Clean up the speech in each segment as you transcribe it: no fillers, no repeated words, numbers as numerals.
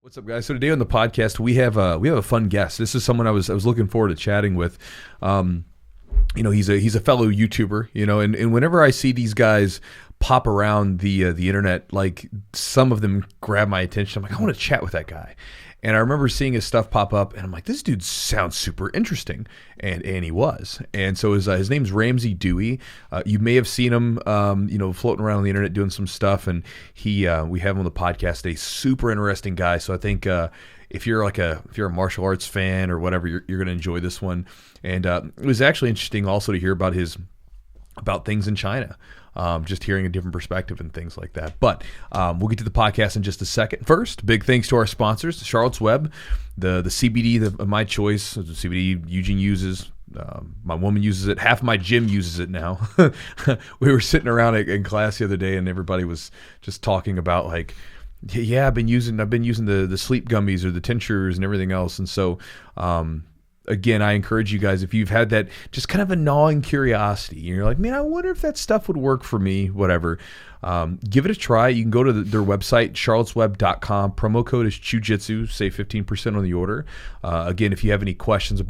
What's up, guys? So today on the podcast we have a fun guest. This is someone I was looking forward to chatting with. He's a fellow YouTuber. And whenever I see these guys pop around the internet, like some of them grab my attention. I'm like, I want to chat with that guy. And I remember seeing his stuff pop up, and I'm like, this dude sounds super interesting, and he was. And so his name's Ramsey Dewey. You may have seen him, floating around on the internet doing some stuff, and we have him on the podcast today. Super interesting guy. So I think if you're a martial arts fan or whatever, you're going to enjoy this one. And it was actually interesting also to hear about things in China. Just hearing a different perspective and things like that. But we'll get to the podcast in just a second. First, big thanks to our sponsors, Charlotte's Web, the CBD of my choice, the CBD Eugene uses. My woman uses it. Half my gym uses it now. We were sitting around in class the other day, and everybody was just talking about like, yeah, I've been using the sleep gummies or the tinctures and everything else. And so, again, I encourage you guys, if you've had that just kind of a gnawing curiosity, you're like, man, I wonder if that stuff would work for me, whatever, give it a try. You can go to their website, charlottesweb.com. Promo code is Jiu-Jitsu, save 15% on the order. Again, if you have any questions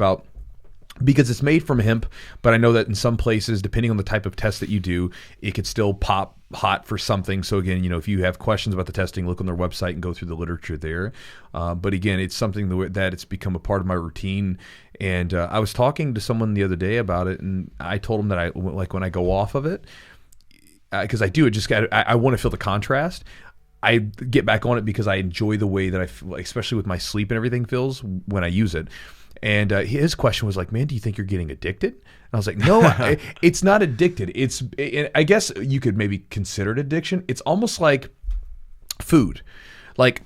because it's made from hemp, but I know that in some places, depending on the type of test that you do, it could still pop hot for something. So again, if you have questions about the testing, look on their website and go through the literature there. But again, it's something that it's become a part of my routine. And I was talking to someone the other day about it, and I told him that when I go off of it, because I do, I want to feel the contrast. I get back on it because I enjoy the way that I feel, especially with my sleep and everything feels when I use it. And his question was like, man, do you think you're getting addicted? And I was like, no, it's not addicted. I guess you could maybe consider it addiction. It's almost like food. Like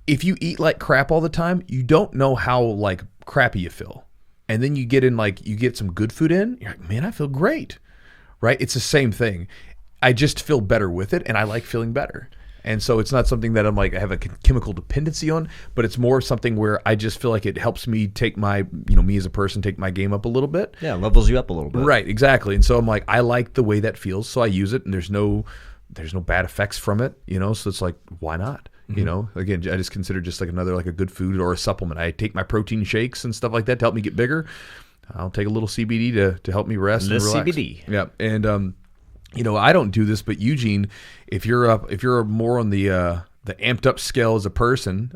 if you eat like crap all the time, you don't know how like crappy you feel. And then you get some good food in, you're like, man, I feel great, right? It's the same thing. I just feel better with it, and I like feeling better. And so it's not something that I'm like I have a chemical dependency on, but it's more something where I just feel like it helps me take my, me as a person, take my game up a little bit. Yeah, levels you up a little bit. Right, exactly. And so I'm like, I like the way that feels, so I use it, and there's no bad effects from it, so it's like, why not? Mm-hmm. Again, I just consider just like another, like a good food or a supplement. I take my protein shakes and stuff like that to help me get bigger. I'll take a little CBD to help me rest and relax. CBD. Yeah. And, I don't do this, but Eugene, if you're more on the amped up scale as a person,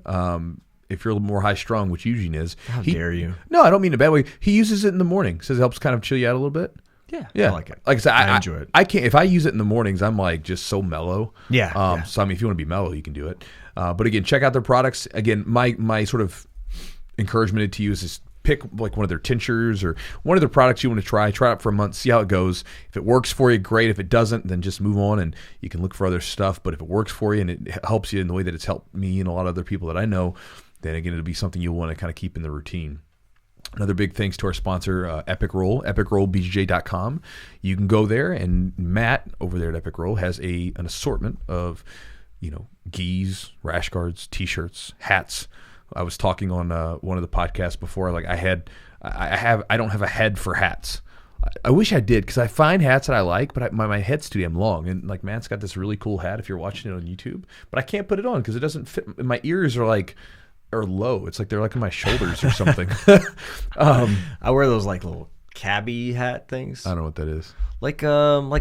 if you're a little more high strung, which Eugene is. How dare you? No, I don't mean in a bad way. He uses it in the morning. Says it helps kind of chill you out a little bit. Yeah. I like it. Like I said, I enjoy it. I can't, if I use it in the mornings, I'm like just so mellow. Yeah. So I mean, if you want to be mellow, you can do it. But again, check out their products. Again, my sort of encouragement to you is just pick like one of their tinctures or one of their products you want to try it out for a month, see how it goes. If it works for you, great. If it doesn't, then just move on and you can look for other stuff. But if it works for you and it helps you in the way that it's helped me and a lot of other people that I know, then again, it'll be something you'll want to kind of keep in the routine. Another big thanks to our sponsor, Epic Roll, epicrollbjj.com. You can go there, and Matt over there at Epic Roll has an assortment of, gis, rash guards, t-shirts, hats. I was talking on one of the podcasts before, like I don't have a head for hats. I wish I did, because I find hats that I like, but my head's too damn long. And like Matt's got this really cool hat if you're watching it on YouTube, but I can't put it on because it doesn't fit. My ears are low. It's like they're like on my shoulders or something. I wear those like little cabbie hat things. I don't know what that is. Like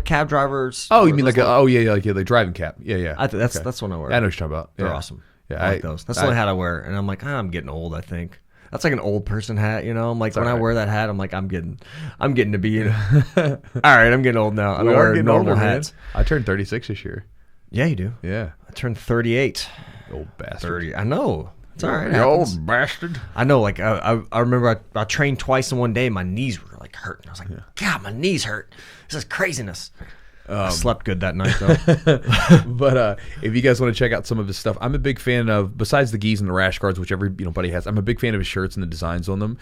cab drivers. Oh, you mean like like driving cap? Yeah. That's what I wear. I know what you're talking about. They're awesome. Yeah, I like those. That's the only hat I wear, and I'm like, I'm getting old. I think that's like an old person hat. I'm like, when I wear that hat, I'm like, I'm getting to be. All right, I'm getting old now. I'm wearing normal hats. Man. I turned 36 this year. Yeah, you do. Yeah, I turned 38. Old bastard. 30. I know. It's all right. You old bastard. I know. Like I remember I trained twice in one day. My knees were like hurting. I was like, God, my knees hurt. This is craziness. I slept good that night though. But if you guys want to check out some of his stuff, I'm a big fan of, besides the gis and the rash guards, which everybody has, I'm a big fan of his shirts and the designs on them,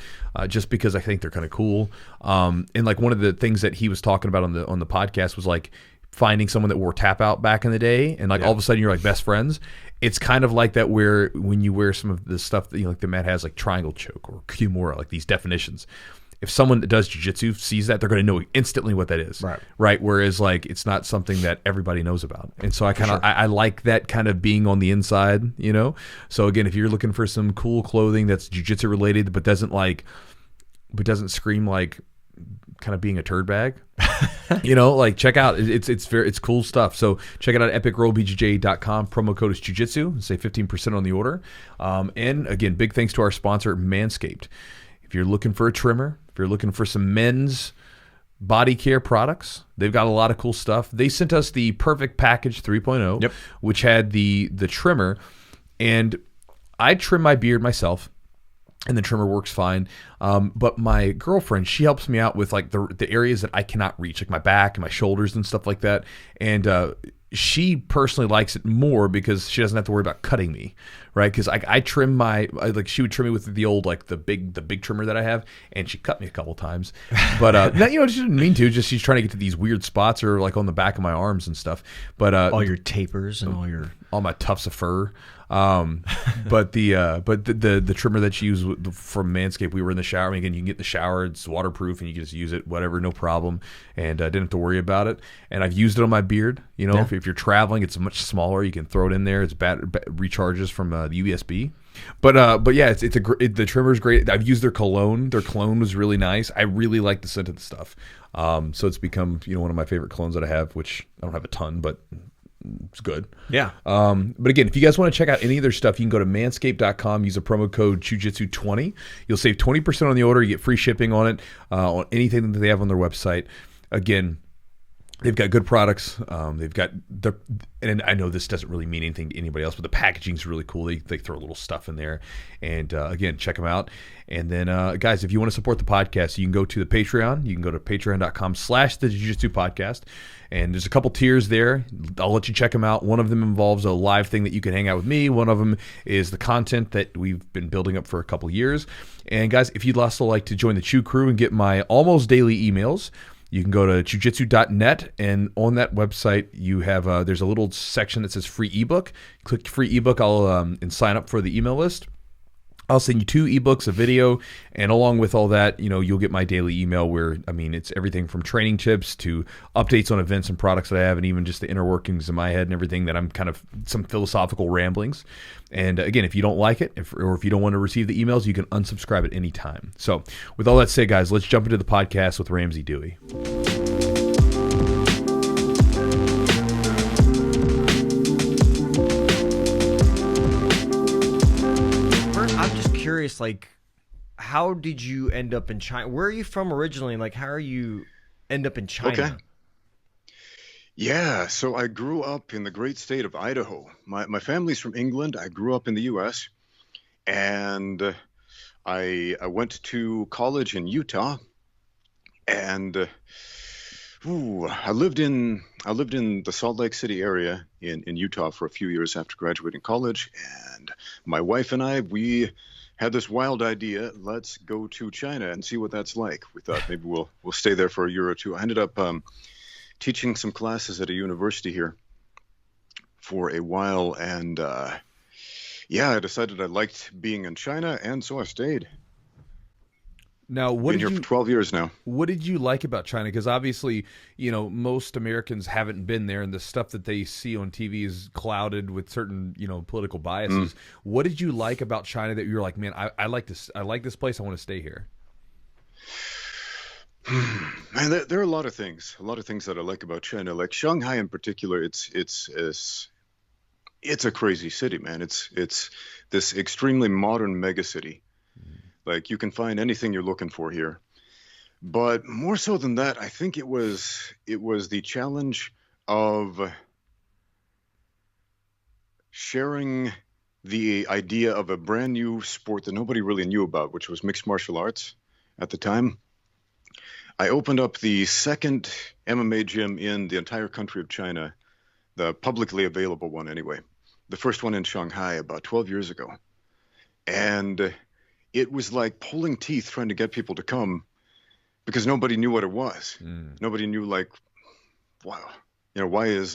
just because I think they're kind of cool. And like one of the things that he was talking about on the podcast was like finding someone that wore tap out back in the day, and like all of a sudden you're like best friends. It's kind of like that where when you wear some of the stuff that like the Matt has, like triangle choke or kimura, like these definitions. if someone that does jiu-jitsu sees that, they're going to know instantly what that is. Right. Whereas like it's not something that everybody knows about. And so I kind of I like that kind of being on the inside, you know. So again, if you're looking for some cool clothing that's jiu-jitsu related but doesn't scream like kind of being a turd bag, you know, like check out it's cool stuff. So check it out at epicrollbjj.com. Promo code is jiu-jitsu. Save 15% on the order. And again, big thanks to our sponsor Manscaped. If you're looking for a trimmer, if you're looking for some men's body care products, they've got a lot of cool stuff. They sent us the Perfect Package 3.0, which had the trimmer, and I trim my beard myself. And the trimmer works fine. But my girlfriend, she helps me out with like the areas that I cannot reach, like my back and my shoulders and stuff like that. And she personally likes it more because she doesn't have to worry about cutting me, right? Because I trim like she would trim me with the old, like the big trimmer that I have, and she cut me a couple times. But you know, she didn't mean to. Just she's trying to get to these weird spots or like on the back of my arms and stuff. But all your tapers and all my tufts of fur. But the trimmer that she used from Manscaped, we were in the shower. I mean, again, you can get in the shower, it's waterproof, and you can just use it, whatever, no problem. And I didn't have to worry about it. And I've used it on my beard. You know, if you're traveling, it's much smaller. You can throw it in there. It's recharges from the USB. But yeah, the trimmer's great. I've used their cologne. Their cologne was really nice. I really like the scent of the stuff. So it's become, you know, one of my favorite colognes that I have, which I don't have a ton, but it's good. Yeah. But again, if you guys want to check out any of their stuff, you can go to manscaped.com, use a promo code Jiu-Jitsu20. You'll save 20% on the order. You get free shipping on it, on anything that they have on their website. Again, they've got good products. They've got and I know this doesn't really mean anything to anybody else, but the packaging is really cool. They throw a little stuff in there, and again, check them out. And then, guys, if you want to support the podcast, you can go to the Patreon. You can go to patreon.com/the Jiu-Jitsu podcast, and there's a couple tiers there. I'll let you check them out. One of them involves a live thing that you can hang out with me. One of them is the content that we've been building up for a couple years. And guys, if you'd also like to join the Chew crew and get my almost daily emails, you can go to jiujitsu.net, and on that website you have there's a little section that says free ebook. Click free ebook. And sign up for the email list. I'll send you 2 ebooks, a video, and along with all that, you know, you'll get my daily email where, I mean, it's everything from training tips to updates on events and products that I have, and even just the inner workings in my head and everything that I'm kind of some philosophical ramblings. And again, if you don't like it, or if you don't want to receive the emails, you can unsubscribe at any time. So with all that said, guys, let's jump into the podcast with Ramsey Dewey. Curious, like, how did you end up in China? Where are you from originally? Like, how are you end up in China? Okay. Yeah, so I grew up in the great state of Idaho. My family's from England. I grew up in the U.S. and I went to college in Utah, and I lived in the Salt Lake City area in Utah for a few years after graduating college. And my wife and we had this wild idea. Let's go to China and see what that's like. We thought maybe we'll stay there for a year or two. I ended up teaching some classes at a university here for a while, and I decided I liked being in China, and so I stayed. Now, been here for 12 years now. What did you like about China? Because obviously, you know, most Americans haven't been there, and the stuff that they see on TV is clouded with certain, you know, political biases. What did you like about China that you were like, man, I like this. I like this place. I want to stay here. Man, there are a lot of things that I like about China. Like Shanghai in particular, it's a crazy city, man. It's this extremely modern megacity. Like, you can find anything you're looking for here. But more so than that, I think it was the challenge of sharing the idea of a brand new sport that nobody really knew about, which was mixed martial arts at the time. I opened up the second MMA gym in the entire country of China, the publicly available one anyway. The first one in Shanghai about 12 years ago. And it was like pulling teeth trying to get people to come because nobody knew what it was. Nobody knew, like, wow, you know, why is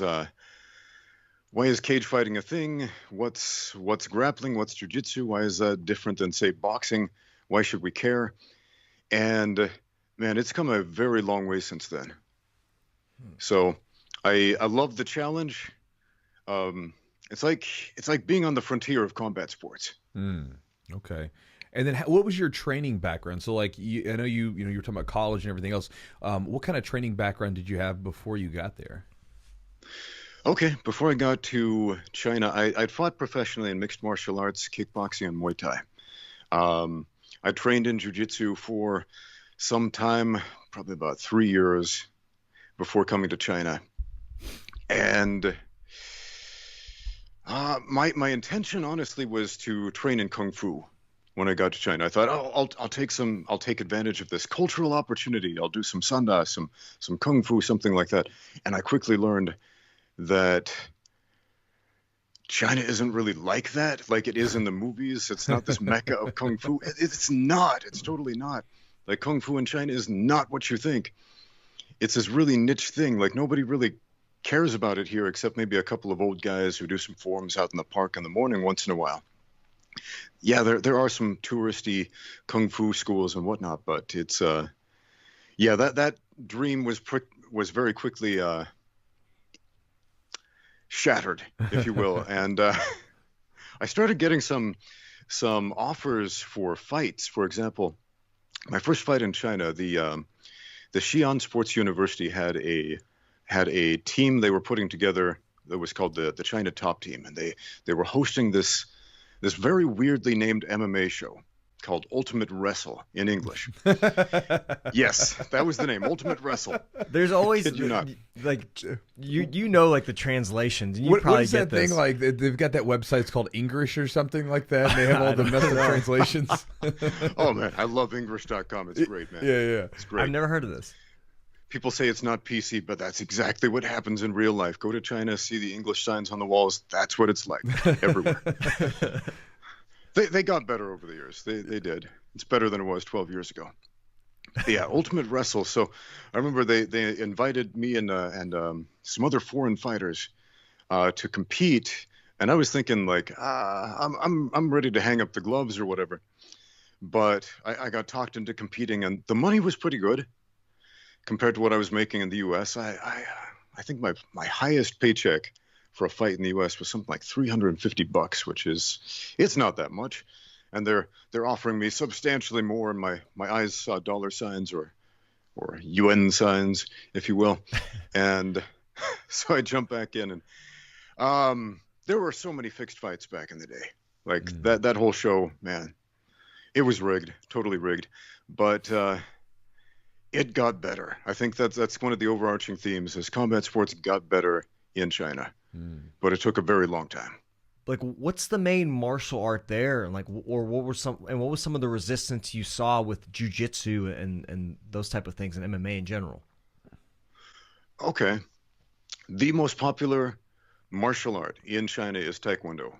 cage fighting a thing? What's grappling? What's jiu-jitsu? Why is that different than, say, boxing? Why should we care? And Man, it's come a very long way since then. So I love the challenge. It's like being on the frontier of combat sports. Okay. And then what was your training background? So like, I know you were talking about college and everything else. What kind of training background did you have before you got there? Okay, before I got to China, I'd fought professionally in mixed martial arts, kickboxing, and Muay Thai. I trained in Jiu-Jitsu for some time, probably about 3 years before coming to China. And my intention, honestly, was to train in Kung Fu when I got to China. I thought, I'll take advantage of this cultural opportunity. I'll do some Sanda, some Kung Fu, something like that. And I quickly learned that China isn't really like that, like it is in the movies. It's not this mecca of Kung Fu. It's not. It's totally not. Like, Kung Fu in China is not what you think. It's this really niche thing. Like, nobody really cares about it here except maybe a couple of old guys who do some forms out in the park in the morning once in a while. Yeah, there are some touristy Kung Fu schools and whatnot, but it's that dream was very quickly shattered, if you will. And I started getting some offers for fights. For example, my first fight in China, the Xi'an Sports University had a team they were putting together that was called the China Top Team, and they were hosting this very weirdly named MMA show called Ultimate Wrestle in English. Yes, that was the name, Ultimate Wrestle. There's always like like the translations. You probably what is that thing like? They've got that website. It's called English or something like that. And they have all the method translations. Oh man, I love English.com. It's great, man. Yeah, it's great. I've never heard of this. People say it's not PC, but that's exactly what happens in real life. Go to China, see the English signs on the walls. That's what it's like everywhere. They got better over the years. They did. It's better than it was 12 years ago. Yeah, Ultimate Wrestle. So I remember they invited me and some other foreign fighters to compete, and I was thinking like, I'm ready to hang up the gloves or whatever. But I got talked into competing, and the money was pretty good compared to what I was making in the U.S. I think my highest paycheck for a fight in the U.S. was something like $350, which it's not that much, and they're offering me substantially more, and my eyes saw dollar signs or yuan signs, if you will, and so I jumped back in, and there were so many fixed fights back in the day, like that whole show, man, it was rigged, totally rigged, but it got better. I think that's one of the overarching themes is combat sports got better in China. But it took a very long time. Like, what's the main martial art there, and what was some of the resistance you saw with Jiu-Jitsu and those type of things, and MMA in general? Okay, the most popular martial art in China is Taekwondo,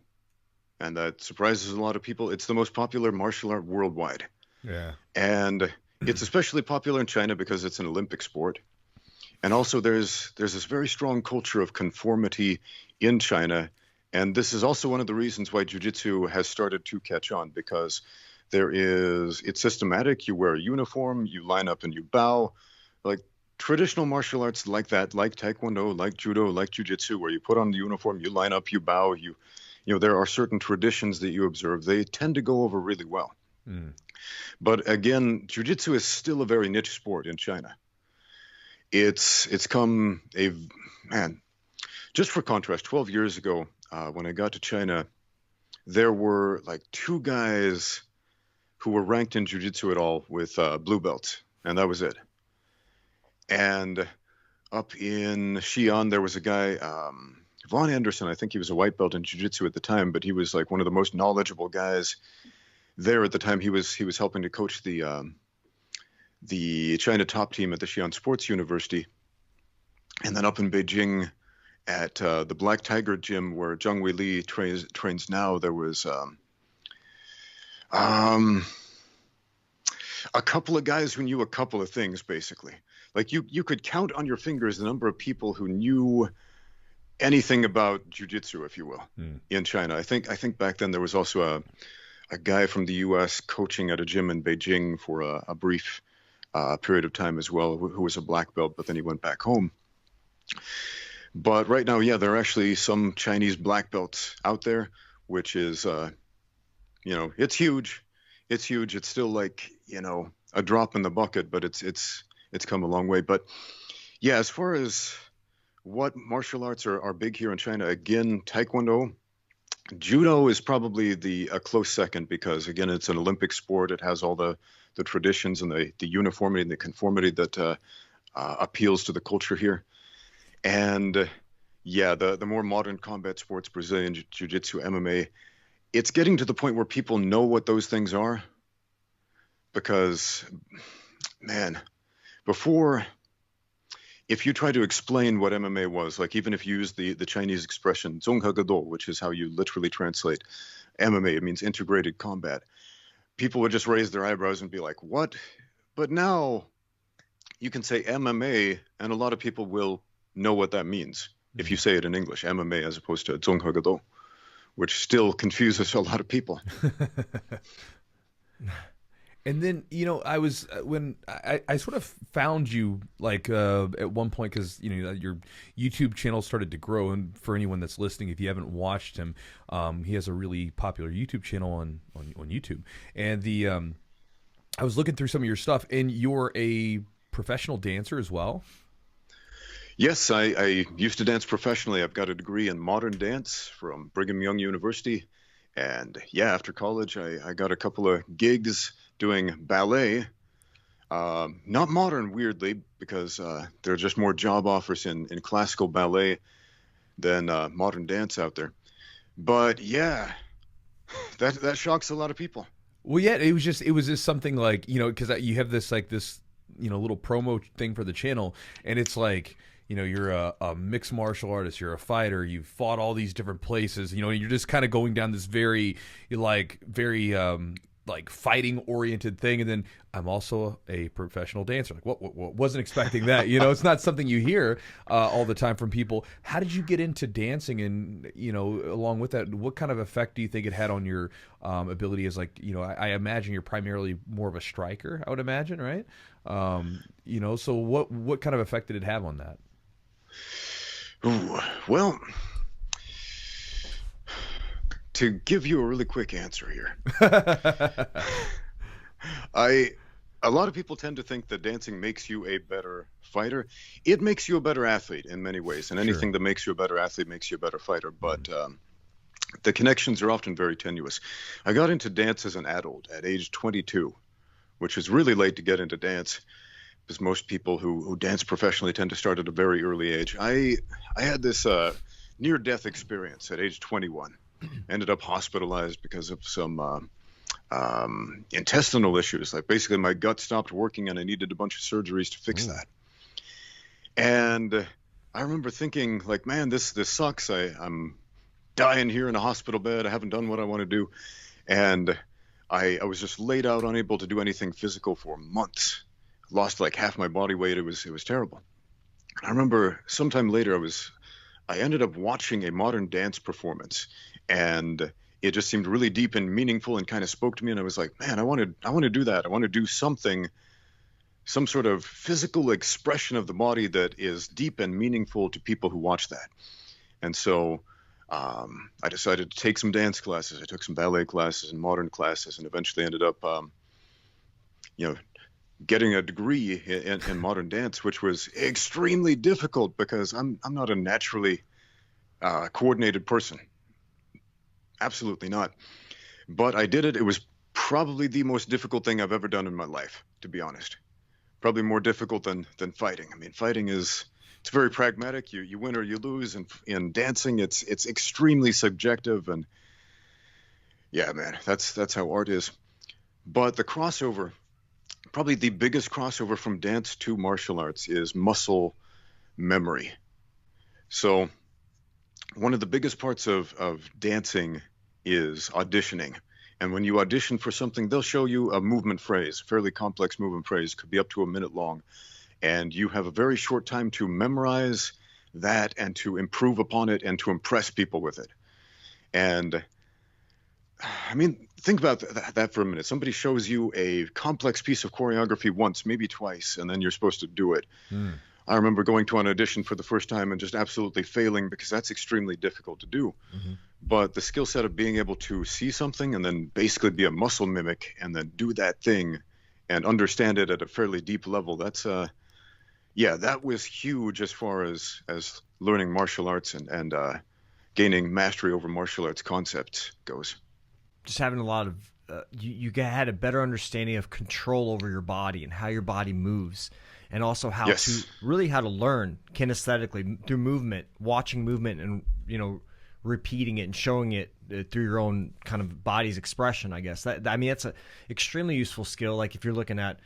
and that surprises a lot of people. It's the most popular martial art worldwide. Yeah, and it's especially popular in China because it's an Olympic sport. And also there's this very strong culture of conformity in China. And this is also one of the reasons why Jiu-Jitsu has started to catch on, because it's systematic. You wear a uniform, you line up and you bow. Like traditional martial arts like that, like Taekwondo, like Judo, like Jiu-Jitsu, where you put on the uniform, you line up, you bow, there are certain traditions that you observe. They tend to go over really well. But again, Jiu-Jitsu is still a very niche sport in China. It's come just for contrast, 12 years ago, when I got to China, there were like 2 guys who were ranked in Jiu-Jitsu at all with blue belts, and that was it. And up in Xi'an, there was a guy, Von Anderson, I think he was a white belt in Jiu-Jitsu at the time, but he was like one of the most knowledgeable guys there at the time. He was helping to coach the China Top Team at the Xi'an Sports University. And then up in Beijing at the Black Tiger Gym where Zhang Weili trains now, there was a couple of guys who knew a couple of things, basically. Like you could count on your fingers the number of people who knew anything about Jiu-Jitsu, if you will, in China. I think back then there was also a guy from the U.S. coaching at a gym in Beijing for a brief a period of time as well, who was a black belt, but then he went back home. But right now, yeah, there are actually some Chinese black belts out there, which is, it's huge. It's huge. It's still like, a drop in the bucket, but it's come a long way. But yeah, as far as what martial arts are big here in China, again, Taekwondo, Judo is probably a close second because, again, it's an Olympic sport. It has all the traditions and the uniformity and the conformity that appeals to the culture here. And yeah, the more modern combat sports, Brazilian Jiu-Jitsu, MMA, it's getting to the point where people know what those things are. Because, man, before, if you try to explain what MMA was, like even if you use the Chinese expression 综合格斗, which is how you literally translate MMA, it means integrated combat, people would just raise their eyebrows and be like, what? But now you can say MMA, and a lot of people will know what that means if you say it in English, MMA, as opposed to 综合格斗, which still confuses a lot of people. And then, I was when I sort of found you like at one point because your YouTube channel started to grow. And for anyone that's listening, if you haven't watched him, he has a really popular YouTube channel on YouTube. And I was looking through some of your stuff, and you're a professional dancer as well. Yes, I used to dance professionally. I've got a degree in modern dance from Brigham Young University. And yeah, after college, I got a couple of gigs doing ballet, not modern, weirdly, because there are just more job offers in classical ballet than modern dance out there. But yeah, that shocks a lot of people. Well, yeah, it was just something like, because you have this little promo thing for the channel, and it's like, you're a mixed martial artist, you're a fighter, you've fought all these different places, you're just kind of going down this very fighting oriented thing. And then I'm also a professional dancer. Like, what wasn't expecting that. It's not something you hear all the time from people. How did you get into dancing? And, along with that, what kind of effect do you think it had on your ability as I imagine you're primarily more of a striker, I would imagine, right? So what kind of effect did it have on that? Ooh, well, to give you a really quick answer here, a lot of people tend to think that dancing makes you a better fighter. It makes you a better athlete in many ways, and anything that makes you a better athlete makes you a better fighter. But the connections are often very tenuous. I got into dance as an adult at age 22, which is really late to get into dance, because most people who dance professionally tend to start at a very early age. I had this near-death experience at age 21. Ended up hospitalized because of some intestinal issues. Like basically my gut stopped working and I needed a bunch of surgeries to fix that. And I remember thinking like, man, this sucks. I'm dying here in a hospital bed. I haven't done what I want to do. And I was just laid out, unable to do anything physical for months. Lost like half my body weight. It was terrible. I remember sometime later I ended up watching a modern dance performance, and it just seemed really deep and meaningful and kind of spoke to me. And I was like, man, I want to do that. I want to do something, some sort of physical expression of the body that is deep and meaningful to people who watch that. And so I decided to take some dance classes. I took some ballet classes and modern classes, and eventually ended up, getting a degree in modern dance, which was extremely difficult because I'm not a naturally coordinated person. Absolutely not. But I did it. It was probably the most difficult thing I've ever done in my life, to be honest. Probably more difficult than fighting. I mean, fighting it's very pragmatic. You win or you lose. And in dancing, it's extremely subjective. And yeah, man, that's how art is. But the crossover, probably the biggest crossover from dance to martial arts, is muscle memory. So one of the biggest parts of dancing is auditioning. And when you audition for something, they'll show you a movement phrase, fairly complex movement phrase, could be up to a minute long. And you have a very short time to memorize that and to improve upon it and to impress people with it. And I mean, think about that for a minute. Somebody shows you a complex piece of choreography once, maybe twice, and then you're supposed to do it. I remember going to an audition for the first time and just absolutely failing, because that's extremely difficult to do. But the skill set of being able to see something and then basically be a muscle mimic and then do that thing and understand it at a fairly deep level, that's that was huge as far as learning martial arts and gaining mastery over martial arts concepts goes. Just having a lot of you had a better understanding of control over your body and how your body moves, and also how to learn kinesthetically through movement, watching movement, and repeating it and showing it through your own kind of body's expression. I guess that's a extremely useful skill. Like if you're looking at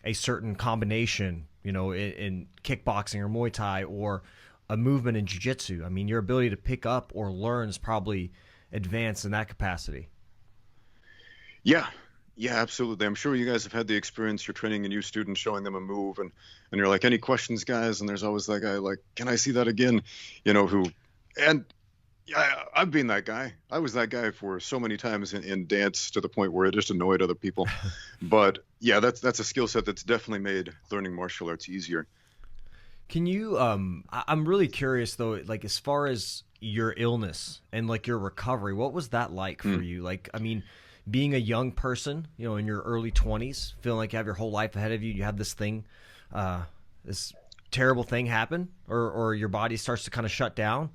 a certain combination, in kickboxing or Muay Thai, or a movement in Jiu-Jitsu. I mean, your ability to pick up or learn is probably advanced in that capacity. Yeah, absolutely. I'm sure you guys have had the experience. You're training a new student, showing them a move, and you're like, any questions, guys? And there's always that guy like, can I see that again? I've been that guy. I was that guy for so many times in dance, to the point where it just annoyed other people. But yeah, that's a skill set that's definitely made learning martial arts easier. Can you, I'm really curious though, like as far as your illness and like your recovery, what was that like for you? Like, I mean, being a young person, in your early 20s, feeling like you have your whole life ahead of you, you have this thing, this terrible thing happen, or your body starts to kind of shut down.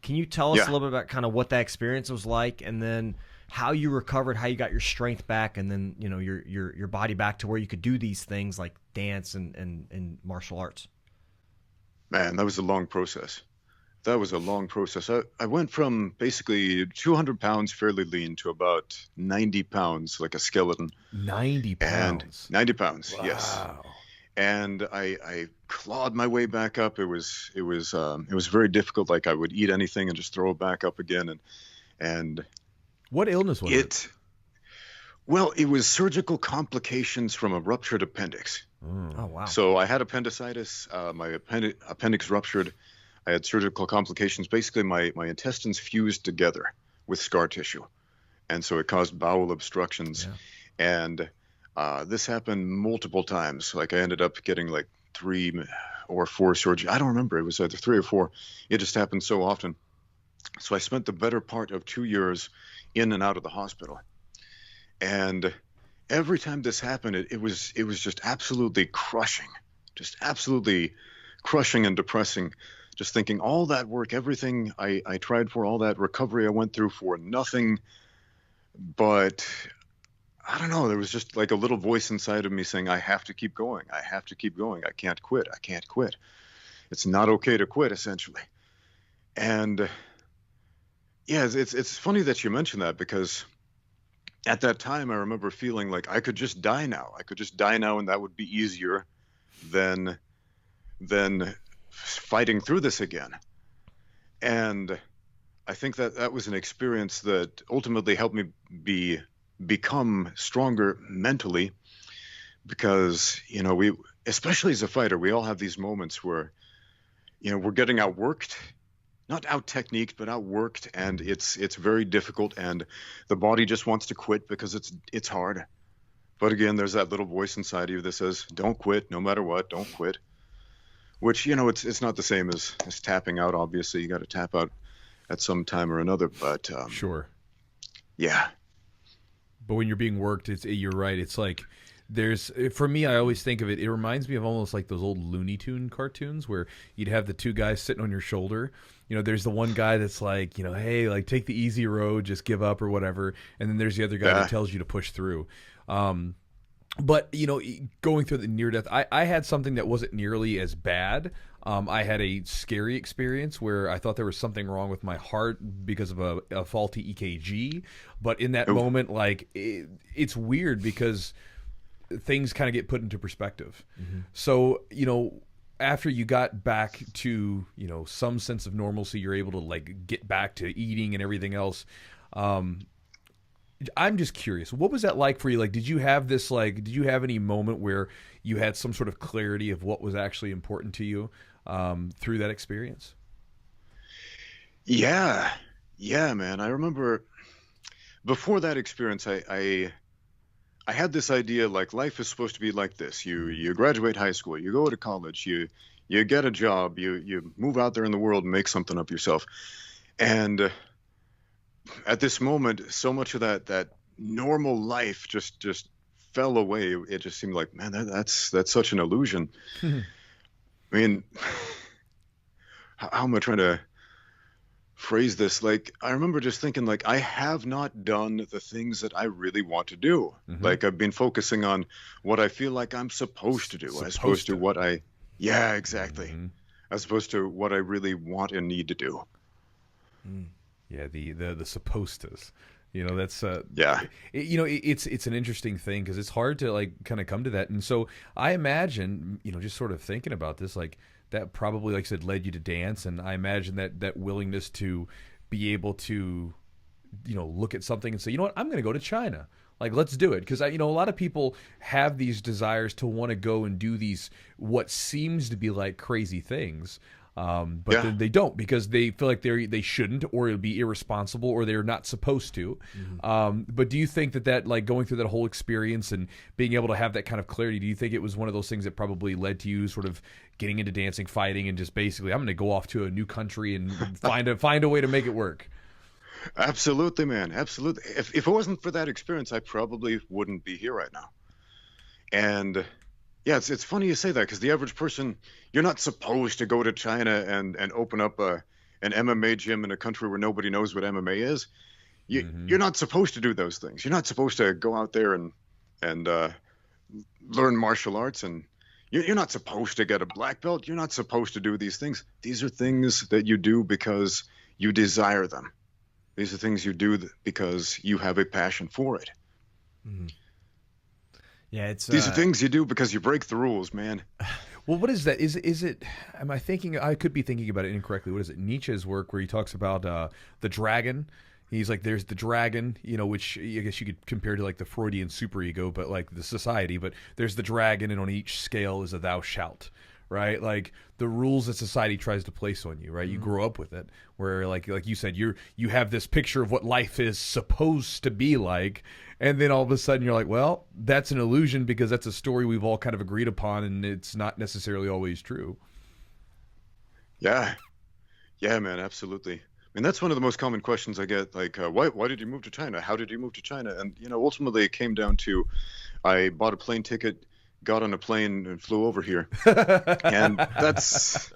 Can you tell us a little bit about kind of what that experience was like, and then how you recovered, how you got your strength back, and then your body back to where you could do these things like dance and martial arts? Man, that was a long process. I went from basically 200 pounds fairly lean to about 90 pounds like a skeleton. 90 pounds? 90 pounds, wow. Yes. And I clawed my way back up. It was very difficult. Like I would eat anything and just throw it back up again. And what illness was it? Well, it was surgical complications from a ruptured appendix. Oh, wow. So I had appendicitis. My appendix ruptured. I had surgical complications. Basically, my intestines fused together with scar tissue. And so it caused bowel obstructions. Yeah. And this happened multiple times. Like I ended up getting like 3 or 4 surgeries. I don't remember. It was either 3 or 4. It just happened so often. So I spent the better part of 2 years in and out of the hospital. And every time this happened, it was just absolutely crushing and depressing. Just thinking all that work, everything I tried for, all that recovery I went through for nothing. But I don't know, there was just like a little voice inside of me saying, I have to keep going. I can't quit. It's not okay to quit, essentially. And yeah, it's funny that you mentioned that, because at that time I remember feeling like I could just die now. And that would be easier than fighting through this again. And I think that was an experience that ultimately helped me become stronger mentally, because we, especially as a fighter, we all have these moments where we're getting outworked, not out techniqued, but outworked, and it's very difficult, and the body just wants to quit because it's hard. But again, there's that little voice inside of you that says, don't quit, no matter what, don't quit. Which, it's not the same as tapping out. Obviously, you got to tap out at some time or another. But sure, yeah. But when you're being worked, you're right. It's like for me, I always think of it. It reminds me of almost like those old Looney Tune cartoons where you'd have the 2 guys sitting on your shoulder. There's the one guy that's like, hey, like take the easy road, just give up or whatever. And then there's the other guy that tells you to push through. But, going through the near death, I had something that wasn't nearly as bad. I had a scary experience where I thought there was something wrong with my heart because of a faulty EKG. But in that moment, like, it's weird because things kind of get put into perspective. Mm-hmm. So, after you got back to, some sense of normalcy, you're able to like get back to eating and everything else. I'm just curious, what was that like for you? Like, did you have any moment where you had some sort of clarity of what was actually important to you through that experience? Yeah, man. I remember before that experience, I had this idea like life is supposed to be like this. You graduate high school, you go to college, you get a job, you move out there in the world and make something of yourself. And at this moment, so much of that normal life just fell away. It just seemed like, man, that's such an illusion. I mean, how am I trying to phrase this? Like, I remember just thinking, like, I have not done the things that I really want to do. Like, I've been focusing on what I feel like I'm supposed to do, as opposed to what I, yeah, exactly, as opposed to what I really want and need to do. Yeah, the supposed tos. You know, that's yeah. It's an interesting thing because it's hard to like kind of come to that. And so I imagine, just sort of thinking about this, like that probably, like I said, led you to dance. And I imagine that willingness to be able to, look at something and say, you know what, I'm going to go to China. Like, let's do it. Because, a lot of people have these desires to want to go and do these, what seems to be like crazy things. But then they don't because they feel like they shouldn't, or it'll be irresponsible, or they're not supposed to. But do you think that like going through that whole experience and being able to have that kind of clarity, do you think it was one of those things that probably led to you sort of getting into dancing, fighting, and just basically, I'm going to go off to a new country and find a way to make it work? Absolutely, man. Absolutely. If it wasn't for that experience, I probably wouldn't be here right now. And yeah, it's funny you say that because the average person, you're not supposed to go to China and open up an MMA gym in a country where nobody knows what MMA is. You're not supposed to do those things. You're not supposed to go out there and learn martial arts, and you're not supposed to get a black belt. You're not supposed to do these things. These are things that you do because you desire them. These are things you do because you have a passion for it. Yeah, these are things you do because you break the rules, man. Well, what is that? Is it? Am I thinking? I could be thinking about it incorrectly. What is it? Nietzsche's work where he talks about the dragon. He's like, there's the dragon, which I guess you could compare to like the Freudian superego, but like the society. But there's the dragon, and on each scale is a thou shalt. Right, like the rules that society tries to place on you, right? You grow up with it, where like you said, you have this picture of what life is supposed to be like, and then all of a sudden you're like, well, that's an illusion because that's a story we've all kind of agreed upon, and it's not necessarily always true. Yeah, man, absolutely. I mean, that's one of the most common questions I get. Like, why did you move to China? How did you move to China? And ultimately, it came down to, I bought a plane ticket, got on a plane and flew over here. And that's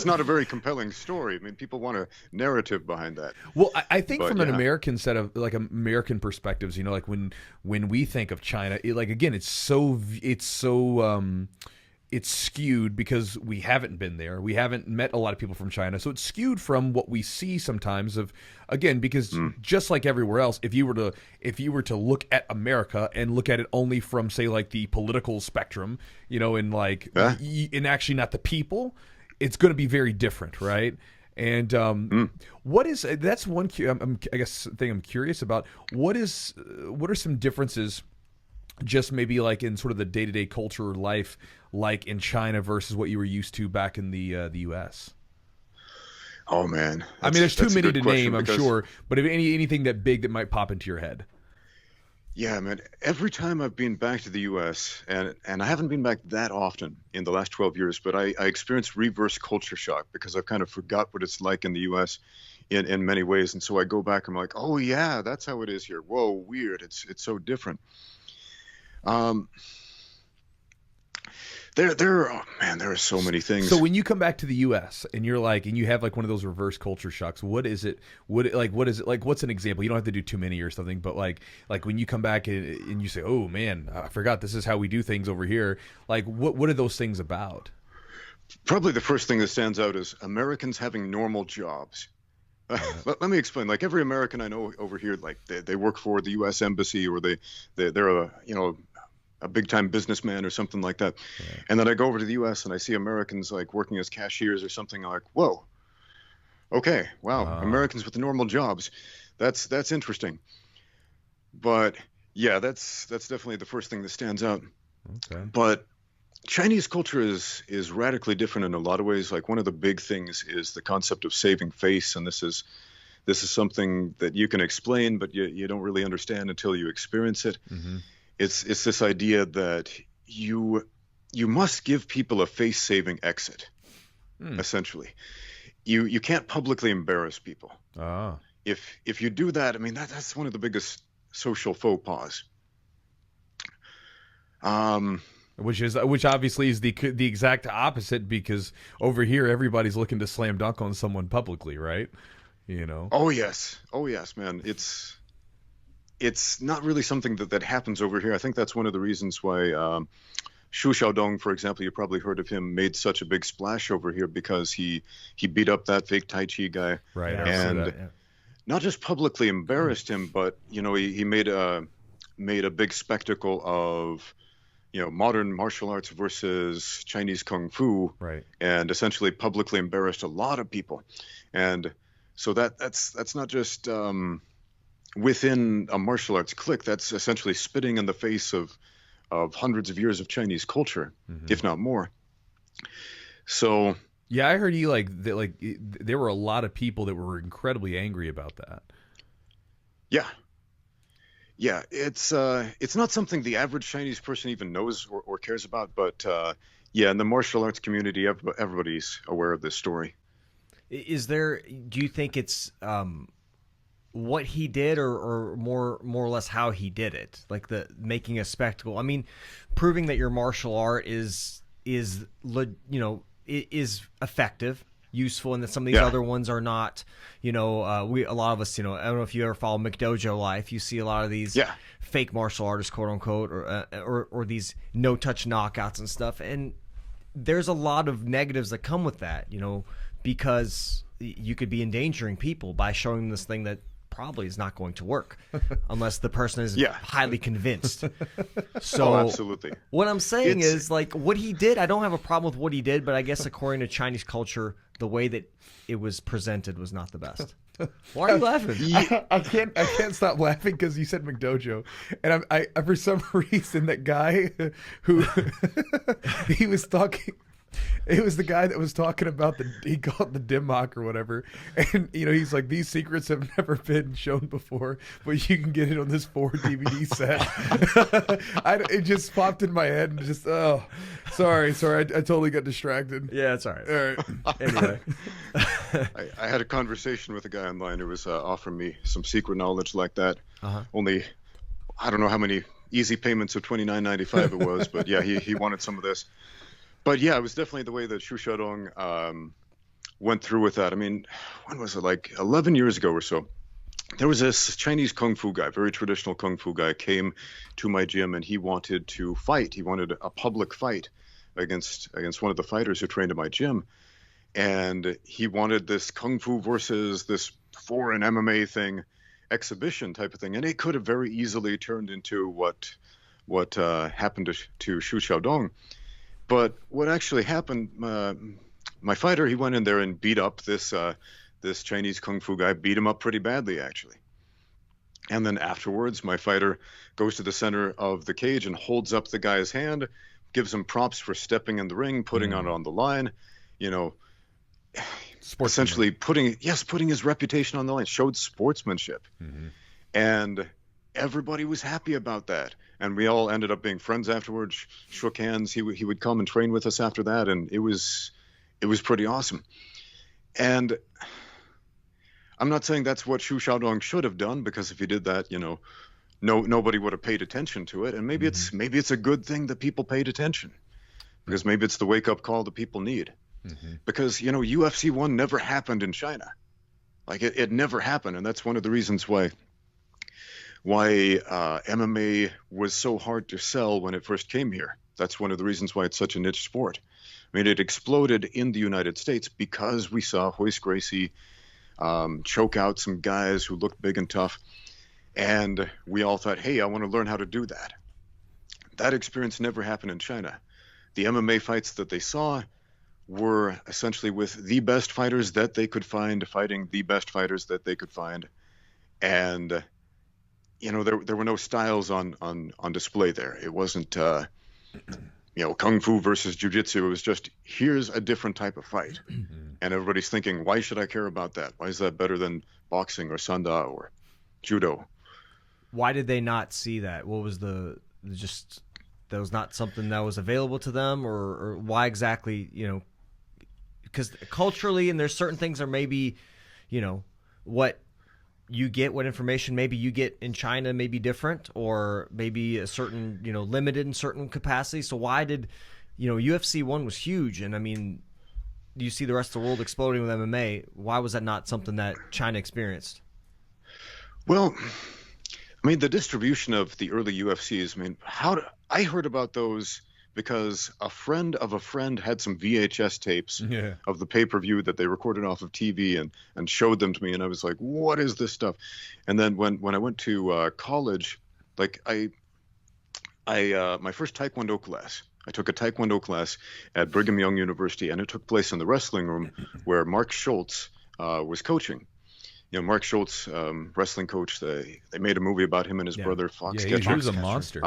not a very compelling story. I mean, people want a narrative behind that. Well, I think from an American set of like American perspectives, like when we think of China, it's skewed because we haven't been there. We haven't met a lot of people from China. So it's skewed from what we see sometimes of, again, because just like everywhere else, if you were to look at America and look at it only from, say, like the political spectrum, and like, and actually not the people, it's going to be very different, right? And that's one I guess thing I'm curious about. What are some differences just maybe like in sort of the day-to-day culture or life, like in China versus what you were used to back in the U.S.? Oh man, I mean, there's too many to name, I'm sure, but if anything that big that might pop into your head. Yeah, man. Every time I've been back to the U.S., and I haven't been back that often in the last 12 years, but I experienced reverse culture shock because I've kind of forgot what it's like in the U.S. in many ways, and so I go back. I'm like, oh yeah, that's how it is here. Whoa, weird. It's so different. There are so many things. So when you come back to the U.S. and you're like, and you have like one of those reverse culture shocks, what is it? What is it like? What's an example? You don't have to do too many or something, but like when you come back and you say, oh man, I forgot this is how we do things over here. Like what are those things about? Probably the first thing that stands out is Americans having normal jobs. Let me explain. Like every American I know over here, like they work for the U.S. Embassy, or they're a big time businessman or something like that. Yeah. And then I go over to the U.S. and I see Americans like working as cashiers or something. I'm like, whoa, okay, wow, Americans with normal jobs. That's interesting. But yeah, that's definitely the first thing that stands out. Okay. But Chinese culture is radically different in a lot of ways. Like one of the big things is the concept of saving face, and this is this is something that you can explain, but you don't really understand until you experience it. Mm-hmm. It's this idea that you must give people a face-saving exit, essentially. You can't publicly embarrass people. Ah. If you do that, I mean, that's one of the biggest social faux pas. Which obviously is the exact opposite, because over here everybody's looking to slam dunk on someone publicly, right? You know. Oh yes, man. It's not really something that happens over here. I think that's one of the reasons why Xu Xiaodong, for example, you probably heard of him, made such a big splash over here, because he beat up that fake Tai Chi guy, right? And not just publicly embarrassed him, but he made a big spectacle of modern martial arts versus Chinese kung fu, right? And essentially publicly embarrassed a lot of people, and so that's not just within a martial arts clique. That's essentially spitting in the face of hundreds of years of Chinese culture, if not more. So yeah, I heard there were a lot of people that were incredibly angry about that. Yeah, it's not something the average Chinese person even knows or cares about, but in the martial arts community, everybody's aware of this story. Do you think it's what he did, or more or less how he did it, like the making a spectacle? I mean, proving that your martial art is effective, useful, and that some of these other ones are not. A lot of us, I don't know if you ever follow McDojo Life, you see a lot of these fake martial artists, quote unquote, or these no touch knockouts and stuff, and there's a lot of negatives that come with that, because you could be endangering people by showing them this thing that probably is not going to work unless the person is highly convinced. So absolutely. What I'm saying is, like, what he did, I don't have a problem with what he did, but I guess according to Chinese culture, the way that it was presented was not the best. Why are you laughing? I can't stop laughing because you said McDojo, and I for some reason that guy who he was talking. It was the guy that was talking about he called it the dim mock or whatever, and he's like, these secrets have never been shown before, but you can get it on this 4 DVD set. It just popped in my head, and just sorry, I totally got distracted. Yeah, it's all right. All right. Anyway, I had a conversation with a guy online who was offering me some secret knowledge like that. Only I don't know how many easy payments of $29.95 it was, but yeah, he wanted some of this. But yeah, it was definitely the way that Xu Xiaodong went through with that. I mean, when was it? Like 11 years ago or so. There was this Chinese kung fu guy, very traditional kung fu guy, came to my gym, and he wanted to fight. He wanted a public fight against one of the fighters who trained at my gym, and he wanted this kung fu versus this foreign MMA thing, exhibition type of thing, and it could have very easily turned into what happened to Xu Xiaodong. But what actually happened, my fighter, he went in there and beat up this Chinese kung fu guy, beat him up pretty badly, actually. And then afterwards, my fighter goes to the center of the cage and holds up the guy's hand, gives him props for stepping in the ring, putting it on the line, essentially putting his reputation on the line, showed sportsmanship. And everybody was happy about that. And we all ended up being friends afterwards, shook hands. He would come and train with us after that, and it was pretty awesome. And I'm not saying that's what Xu Xiaodong should have done, because if he did that, nobody would have paid attention to it. And maybe it's a good thing that people paid attention, because maybe it's the wake up call that people need. Because UFC 1 never happened in China, like it never happened, and that's one of the reasons why MMA was so hard to sell when it first came here. That's one of the reasons why it's such a niche sport. I mean, it exploded in the United States because we saw Royce Gracie choke out some guys who looked big and tough, and we all thought, hey, I want to learn how to do that. That experience never happened in China. The MMA fights that they saw were essentially with the best fighters that they could find, fighting the best fighters that they could find, and there were no styles on display there. It wasn't kung fu versus jiu-jitsu. It was just, here's a different type of fight. And everybody's thinking, why should I care about that? Why is that better than boxing or sanda or judo. Why did they not see that? What was just that was not something that was available to them, or why exactly? Because culturally, and there's certain things are maybe, what you get, what information maybe you get in China may be different, or maybe a certain, limited in certain capacity. So why did, UFC 1 was huge, and I mean, you see the rest of the world exploding with MMA. Why was that not something that China experienced? Well, I mean, the distribution of the early UFCs, I mean, I heard about those because a friend of a friend had some VHS tapes of the pay-per-view that they recorded off of TV and showed them to me, and I was like, what is this stuff? And then when I went to college, like my first Taekwondo class, I took a Taekwondo class at Brigham Young University, and it took place in the wrestling room where Mark Schultz was coaching. Mark Schultz, wrestling coach, they made a movie about him and his brother, Fox. Yeah, he was a monster.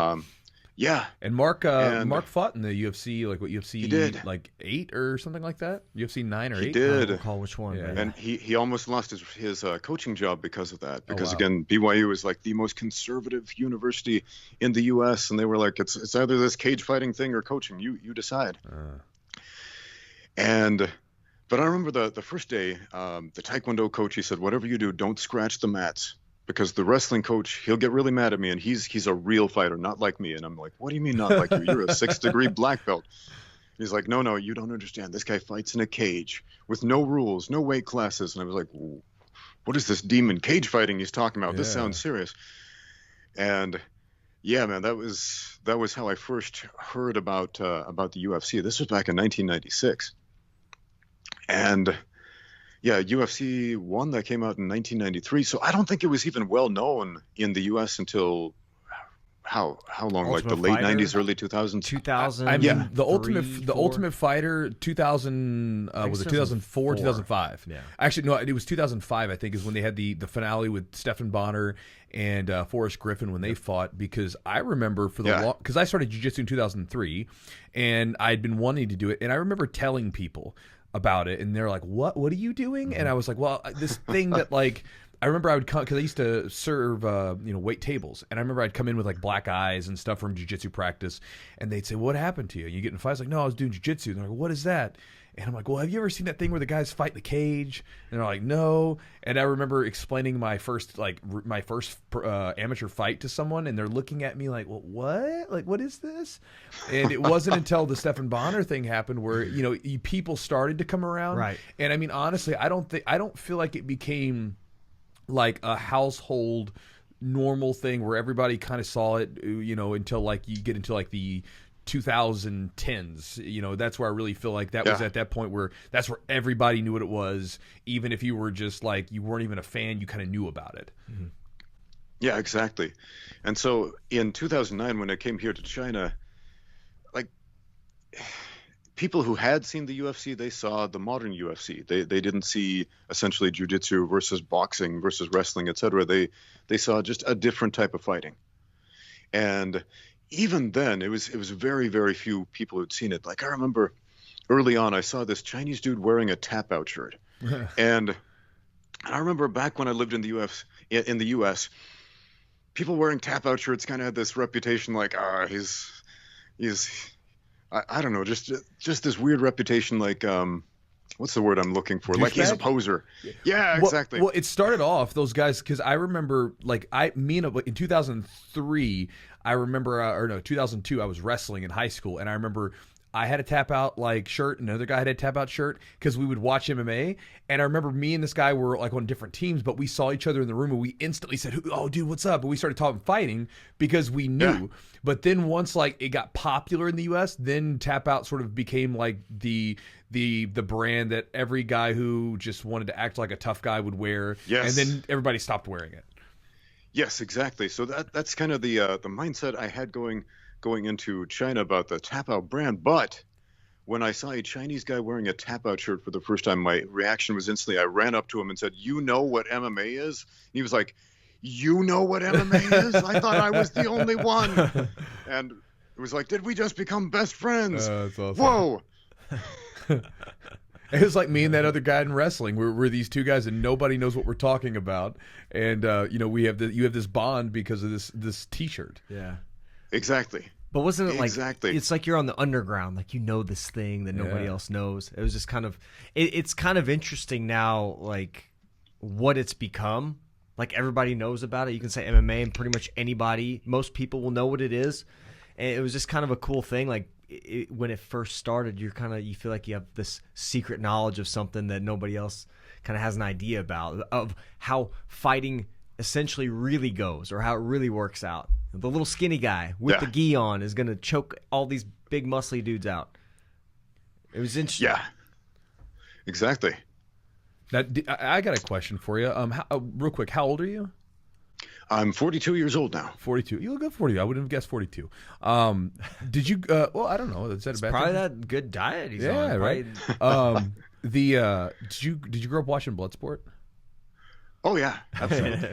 And Mark fought in the UFC, like what UFC, he did. Like 8 or something like that? UFC 9 or 8? He did. I don't recall which one. Yeah. And he almost lost his coaching job because of that. Because, again, BYU is like the most conservative university in the U.S., and they were like, it's either this cage fighting thing or coaching. You decide. But I remember the first day, the Taekwondo coach, he said, whatever you do, don't scratch the mats. Because the wrestling coach, he'll get really mad at me, and he's a real fighter, not like me. And I'm like, what do you mean not like you? You're a 6th-degree black belt. He's like, no, you don't understand. This guy fights in a cage with no rules, no weight classes. And I was like, what is this demon cage fighting he's talking about? This sounds serious. And yeah, man, that was how I first heard about the UFC. This was back in 1996. And yeah, UFC 1 that came out in 1993. So I don't think it was even well known in the U.S. until how long? Ultimate like the late Fighter? 90s, early 2000s. 2000. I mean, Yeah. the Ultimate Fighter 2000 was it 2004, 2005? Yeah. Actually, no, it was 2005. I think is when they had the finale with Stephan Bonner and Forrest Griffin when they fought. Because I remember because I started Jiu-Jitsu in 2003, and I'd been wanting to do it, and I remember telling people about it, and they're like, what are you doing? And I was like, well, this thing that like I remember I would come because I used to serve wait tables, and I remember I'd come in with like black eyes and stuff from jiu-jitsu practice, and they'd say, what happened to you? You get in fights? Like, no, I was doing jiu-jitsu. And they're like, what is that? And I'm like, well, have you ever seen that thing where the guys fight in the cage? And they're like, no. And I remember explaining my first amateur fight to someone, and they're looking at me like, well, what? Like, what is this? And it wasn't until the Stephan Bonner thing happened where people started to come around. Right. And I mean, honestly, I don't feel like it became like a household normal thing where everybody kind of saw it, until like you get into like the 2010s. That's where I really feel like that was at that point where that's where everybody knew what it was. Even if you were just like, you weren't even a fan, you kind of knew about it. Mm-hmm. Yeah, exactly. And so in 2009, when I came here to China, like people who had seen the UFC, they saw the modern UFC. They didn't see essentially jiu-jitsu versus boxing versus wrestling, etc. They saw just a different type of fighting. And even then, it was very, very few people who'd seen it. Like I remember early on, I saw this Chinese dude wearing a tap-out shirt. And I remember back when I lived in the US, people wearing tap-out shirts kind of had this reputation like, he's I don't know, just this weird reputation like, what's the word I'm looking for? Like he's a poser. Yeah, exactly. Well, it started off those guys because I remember like in 2003, I remember 2002, I was wrestling in high school, and I remember I had a tap out like shirt, and another guy had a tap out shirt because we would watch MMA. And I remember me and this guy were like on different teams, but we saw each other in the room and we instantly said, "Oh, dude, what's up?" And we started fighting because we knew. Yeah. But then once like it got popular in the US, then tap out sort of became like the brand that every guy who just wanted to act like a tough guy would wear. Yes. And then everybody stopped wearing it. Yes, exactly. So that's kind of the mindset I had going into China about the tap-out brand. But when I saw a Chinese guy wearing a tap-out shirt for the first time, my reaction was instantly, I ran up to him and said, "You know what MMA is?" And he was like, "You know what MMA is? I thought I was the only one." And it was like, did we just become best friends? That's awesome. Whoa. It was like me and that other guy in wrestling. We're these two guys, and nobody knows what we're talking about. And you have this bond because of this T-shirt. Yeah, exactly. But wasn't it like exactly? It's like you're on the underground, like this thing that nobody else knows. It was just kind of it's kind of interesting now, like what it's become. Like everybody knows about it. You can say MMA, and pretty much most people will know what it is. And it was just kind of a cool thing. Like when it first started, you feel like you have this secret knowledge of something that nobody else kind of has an idea about, of how fighting essentially really goes or how it really works out. The little skinny guy with the gi on is going to choke all these big muscly dudes out. It was interesting. Yeah, exactly. Now, I got a question for you. Real quick, how old are you? I'm 42 years old now. 42. You look good 42. I wouldn't have guessed 42. Did you? Well, I don't know. Is that a bad probably thing? that good diet he's on. Yeah, right. Did you grow up watching Bloodsport? Oh yeah, absolutely.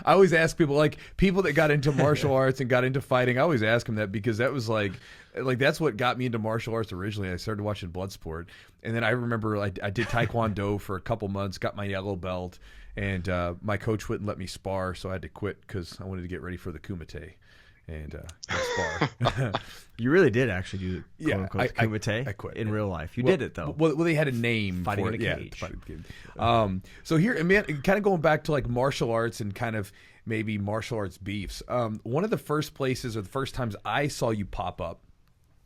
I always ask people, like people that got into martial arts and got into fighting. I always ask them that because that was like that's what got me into martial arts originally. I started watching Bloodsport, and then I remember I did Taekwondo for a couple months, got my yellow belt, and my coach wouldn't let me spar, so I had to quit because I wanted to get ready for the Kumite and spar. You really did actually do Kumite. I quit in real life. You did it though. Well, they had a name fighting for in it. a cage. So here, man, kind of going back to like martial arts and kind of maybe martial arts beefs. One of the first places or the first times I saw you pop up,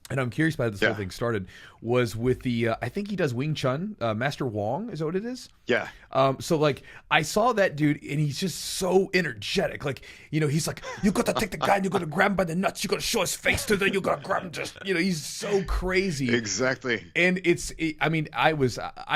and I'm curious about how this whole thing started, was with the I think he does Wing Chun, Master Wong. Is that what it is? Yeah. So like I saw that dude, and he's just so energetic. Like he's like, you got to take the guy, and you got to grab him by the nuts. You got to show his face to the. You got to grab him. Just he's so crazy. Exactly. And I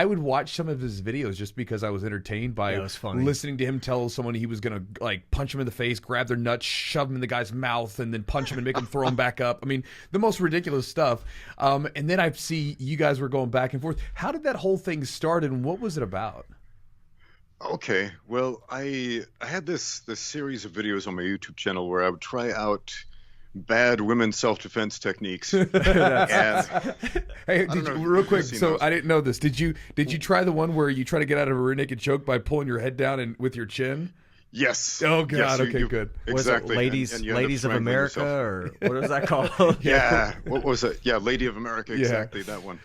would watch some of his videos just because I was entertained by listening to him tell someone he was gonna like punch him in the face, grab their nuts, shove him in the guy's mouth, and then punch him and make him throw him back up. I mean, the most ridiculous stuff. And then I see you guys were going back and forth. How did that whole thing start, and what was it about? Okay, well, I had this series of videos on my YouTube channel where I would try out bad women's self-defense techniques. Hey, real quick, so I didn't know this. Did you try the one where you try to get out of a rear naked choke by pulling your head down and with your chin? Yes. Oh God. Yes, okay, good. Exactly. Ladies of America, or what was that called? Yeah. What was it? Yeah, Lady of America. Exactly, that one.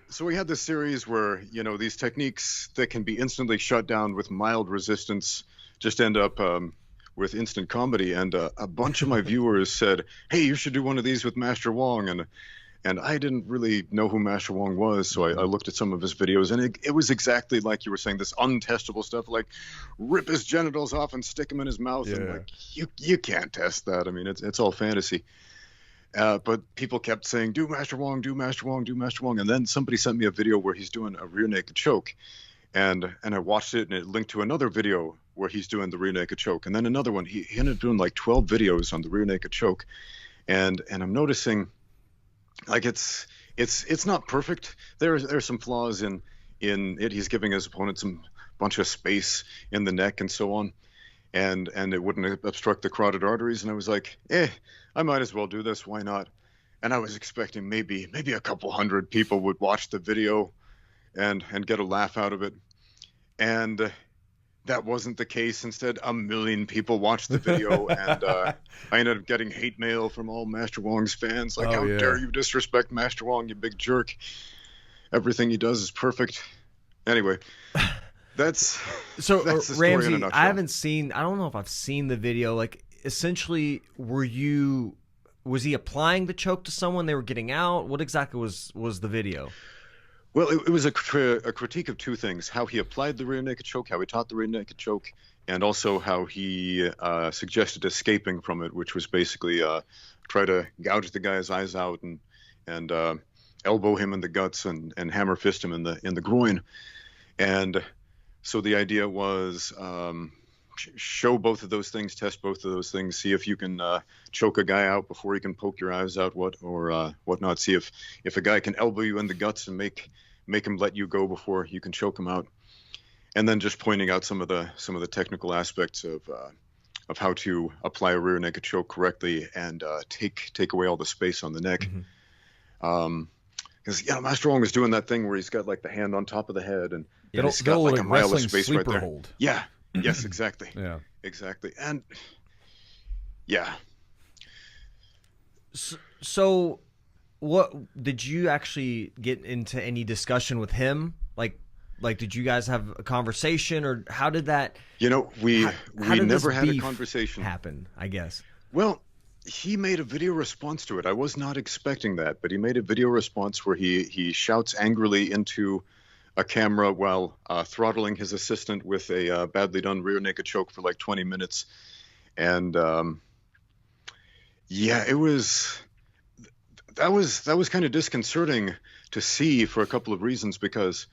So we had this series where these techniques that can be instantly shut down with mild resistance just end up with instant comedy. And a bunch of my viewers said, "Hey, you should do one of these with Master Wong." And I didn't really know who Master Wong was, so I looked at some of his videos, and it was exactly like you were saying, this untestable stuff, like rip his genitals off and stick them in his mouth. Yeah. And like you can't test that. I mean, it's all fantasy. But people kept saying, do Master Wong, do Master Wong, do Master Wong. And then somebody sent me a video where he's doing a rear naked choke. And I watched it, and it linked to another video where he's doing the rear naked choke. And then another one. He ended up doing like 12 videos on the rear naked choke. And I'm noticing, like it's not perfect. There's some flaws in it. He's giving his opponent some bunch of space in the neck and so on. And it wouldn't obstruct the carotid arteries. And I was like, I might as well do this. Why not? And I was expecting maybe a couple hundred people would watch the video and get a laugh out of it. And that wasn't the case. Instead, 1 million people watched the video, and I ended up getting hate mail from all Master Wong's fans. Like, how dare you disrespect Master Wong, you big jerk. Everything he does is perfect. Anyway, that's the story Ramsey, in a nutshell. I don't know if I've seen the video. Like, essentially, was he applying the choke to someone? They were getting out? What exactly was the video? Well, it was a critique of two things: how he applied the rear naked choke, how he taught the rear naked choke, and also how he suggested escaping from it, which was basically try to gouge the guy's eyes out and elbow him in the guts and hammer fist him in the groin. And so the idea was show both of those things, test both of those things, see if you can choke a guy out before he can poke your eyes out, whatnot. See if a guy can elbow you in the guts and make him let you go before you can choke him out. And then just pointing out some of the technical aspects of how to apply a rear naked choke correctly and take away all the space on the neck. Mm-hmm. Because Master Wong was doing that thing where he's got like the hand on top of the head, and he's got like like a mile of wrestling space right sleeper there. hold. Yeah. Yes. Exactly. Yeah. Exactly. And yeah. So, what did you actually get into any discussion with him? Like, did you guys have a conversation, or how did that? We did never this had a beef conversation. happen, I guess. Well, he made a video response to it. I was not expecting that, but he made a video response where he shouts angrily into a camera while throttling his assistant with a badly done rear naked choke for like 20 minutes. And yeah, that was kind of disconcerting to see for a couple of reasons, because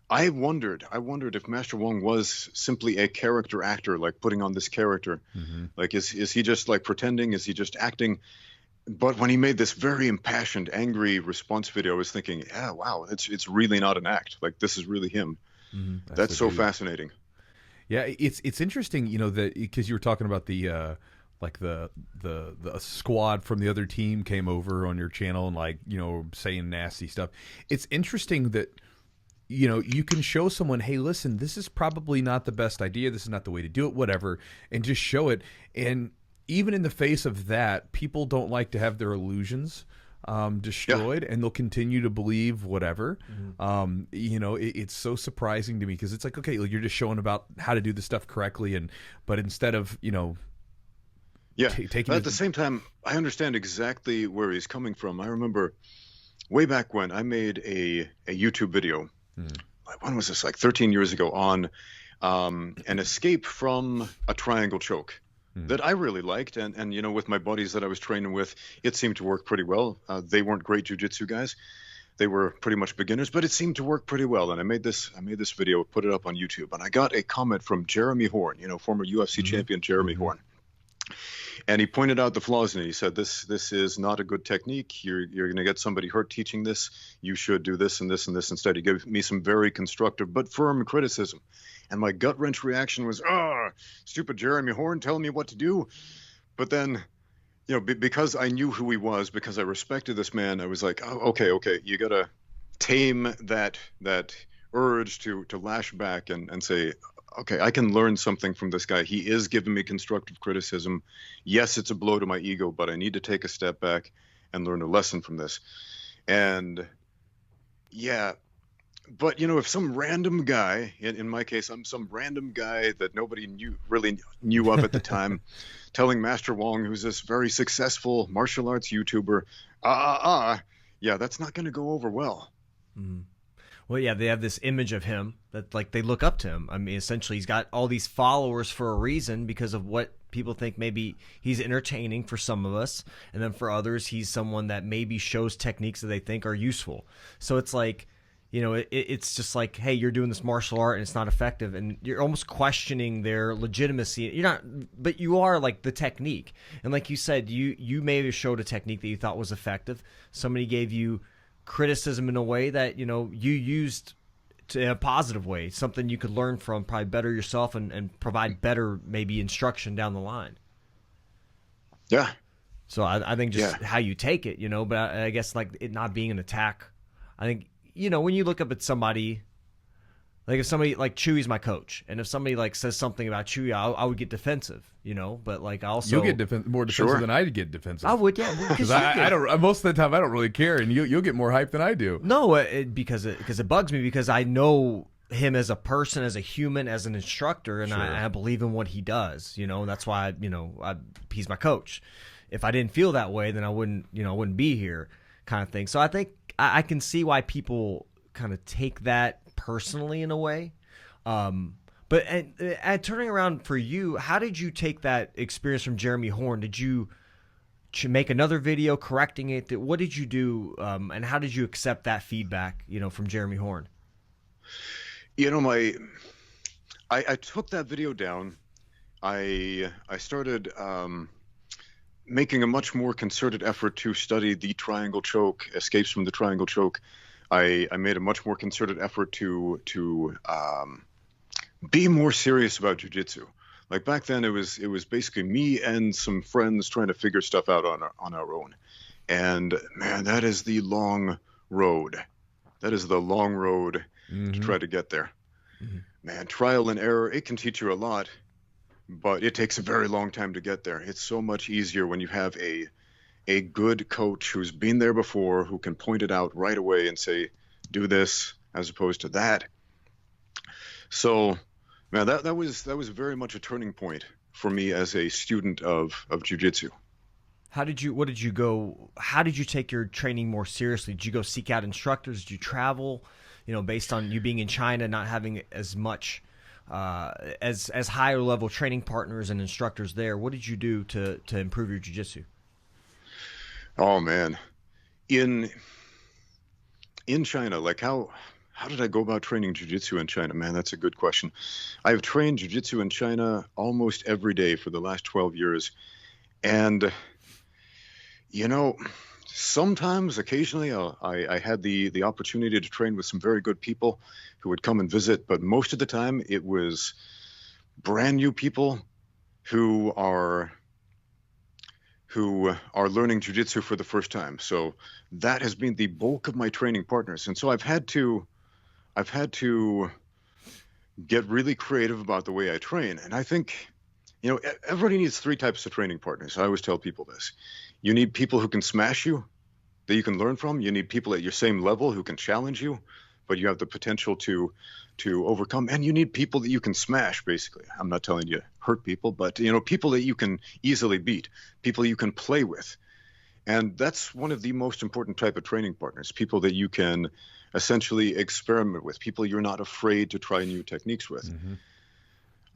I wondered if Master Wong was simply a character actor, like putting on this character. Mm-hmm. Like, is he just like pretending? Is he just acting? But when he made this very impassioned, angry response video, I was thinking, yeah, wow, it's really not an act. Like, this is really him. Mm-hmm. That's so fascinating. Yeah, it's interesting, that because you were talking about the like the squad from the other team came over on your channel and like saying nasty stuff. It's interesting that you can show someone, hey, listen, this is probably not the best idea. This is not the way to do it, whatever, and just show it. And even in the face of that, people don't like to have their illusions destroyed, and they'll continue to believe whatever. Mm-hmm. It's so surprising to me, because it's like, okay, you're just showing about how to do the stuff correctly, but instead of taking. But at the same time, I understand exactly where he's coming from. I remember way back when I made a YouTube video. When was this? Like 13 years ago, on an escape from a triangle choke that I really liked. And with my buddies that I was training with, it seemed to work pretty well. They weren't great jiu-jitsu guys. They were pretty much beginners, but it seemed to work pretty well. And I made this video, put it up on YouTube, and I got a comment from Jeremy Horn, former UFC champion Jeremy Horn. And he pointed out the flaws in it. He said, this is not a good technique. You're going to get somebody hurt teaching this. You should do this and this and this instead. He gave me some very constructive but firm criticism. And my gut wrench reaction was, stupid Jeremy Horn telling me what to do. But then, because I knew who he was, because I respected this man, I was like, oh, okay. You got to tame that urge to lash back and say, okay, I can learn something from this guy. He is giving me constructive criticism. Yes, it's a blow to my ego, but I need to take a step back and learn a lesson from this. And yeah, but if some random guy, in my case, I'm some random guy that nobody really knew of at the time, telling Master Wong, who's this very successful martial arts YouTuber, yeah, that's not going to go over well. Mm. Well, yeah, they have this image of him that, like, they look up to him. I mean, essentially, he's got all these followers for a reason, because of what people think maybe he's entertaining for some of us. And then for others, he's someone that maybe shows techniques that they think are useful. So it's like, it's just like, hey, you're doing this martial art and it's not effective. And you're almost questioning their legitimacy. You're not, but you are, like, the technique. And like you said, you may have showed a technique that you thought was effective. Somebody gave you criticism in a way that you used in a positive way, something you could learn from, probably better yourself and provide better maybe instruction down the line. Yeah. So I think just how you take it, but I guess like it not being an attack. I think when you look up at somebody, like if somebody like Chewy's my coach, and if somebody like says something about Chewy, I would get defensive, but like I also you'll get more defensive than I get defensive. I would, yeah, because I don't. Most of the time, I don't really care, and you'll get more hype than I do. No, because it bugs me, because I know him as a person, as a human, as an instructor, and I believe in what he does. And that's why he's my coach. If I didn't feel that way, then I wouldn't be here, kind of thing. So I think I can see why people kind of take that personally in a way. But and turning around for you, how did you take that experience from Jeremy Horn? Did you make another video correcting it? What did you do, and how did you accept that feedback, from Jeremy Horn? I took that video down. I started making a much more concerted effort to study the triangle choke, escapes from the triangle choke. I made a much more concerted effort to be more serious about jiu-jitsu. Like back then, it was basically me and some friends trying to figure stuff out on our own. And man, that is the long road. That is the long road to try to get there. Man, trial and error, it can teach you a lot, but it takes a very long time to get there. It's so much easier when you have a good coach who's been there before, who can point it out right away and say, do this as opposed to that. So, man, that was very much a turning point for me as a student of jiu-jitsu. How did you take your training more seriously? Did you go seek out instructors? Did you travel, based on you being in China, not having as much, as higher level training partners and instructors there? What did you do to improve your jiu-jitsu? Oh man, in China, like how did I go about training jiu-jitsu in China? Man, that's a good question. I've trained jiu-jitsu in China almost every day for the last 12 years. And, sometimes, occasionally, I had the opportunity to train with some very good people who would come and visit. But most of the time, it was brand new people who are learning jiu-jitsu for the first time. So that has been the bulk of my training partners. And so I've had to get really creative about the way I train. And I think, everybody needs three types of training partners. I always tell people this. You need people who can smash you, that you can learn from. You need people at your same level who can challenge you, but you have the potential to overcome. And you need people that you can smash, basically. I'm not telling you to hurt people, but people that you can easily beat, people you can play with. And that's one of the most important type of training partners, people that you can essentially experiment with, people you're not afraid to try new techniques with.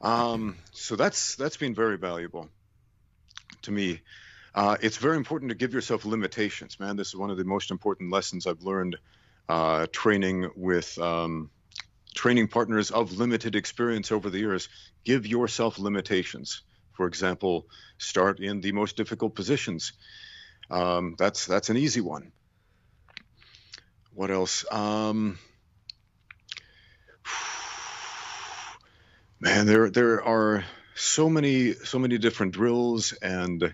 So that's been very valuable to me. It's very important to give yourself limitations, man. This is one of the most important lessons I've learned training with training partners of limited experience over the years. Give yourself limitations. For example, start in the most difficult positions. That's an easy one. What else? Man, there are so many different drills and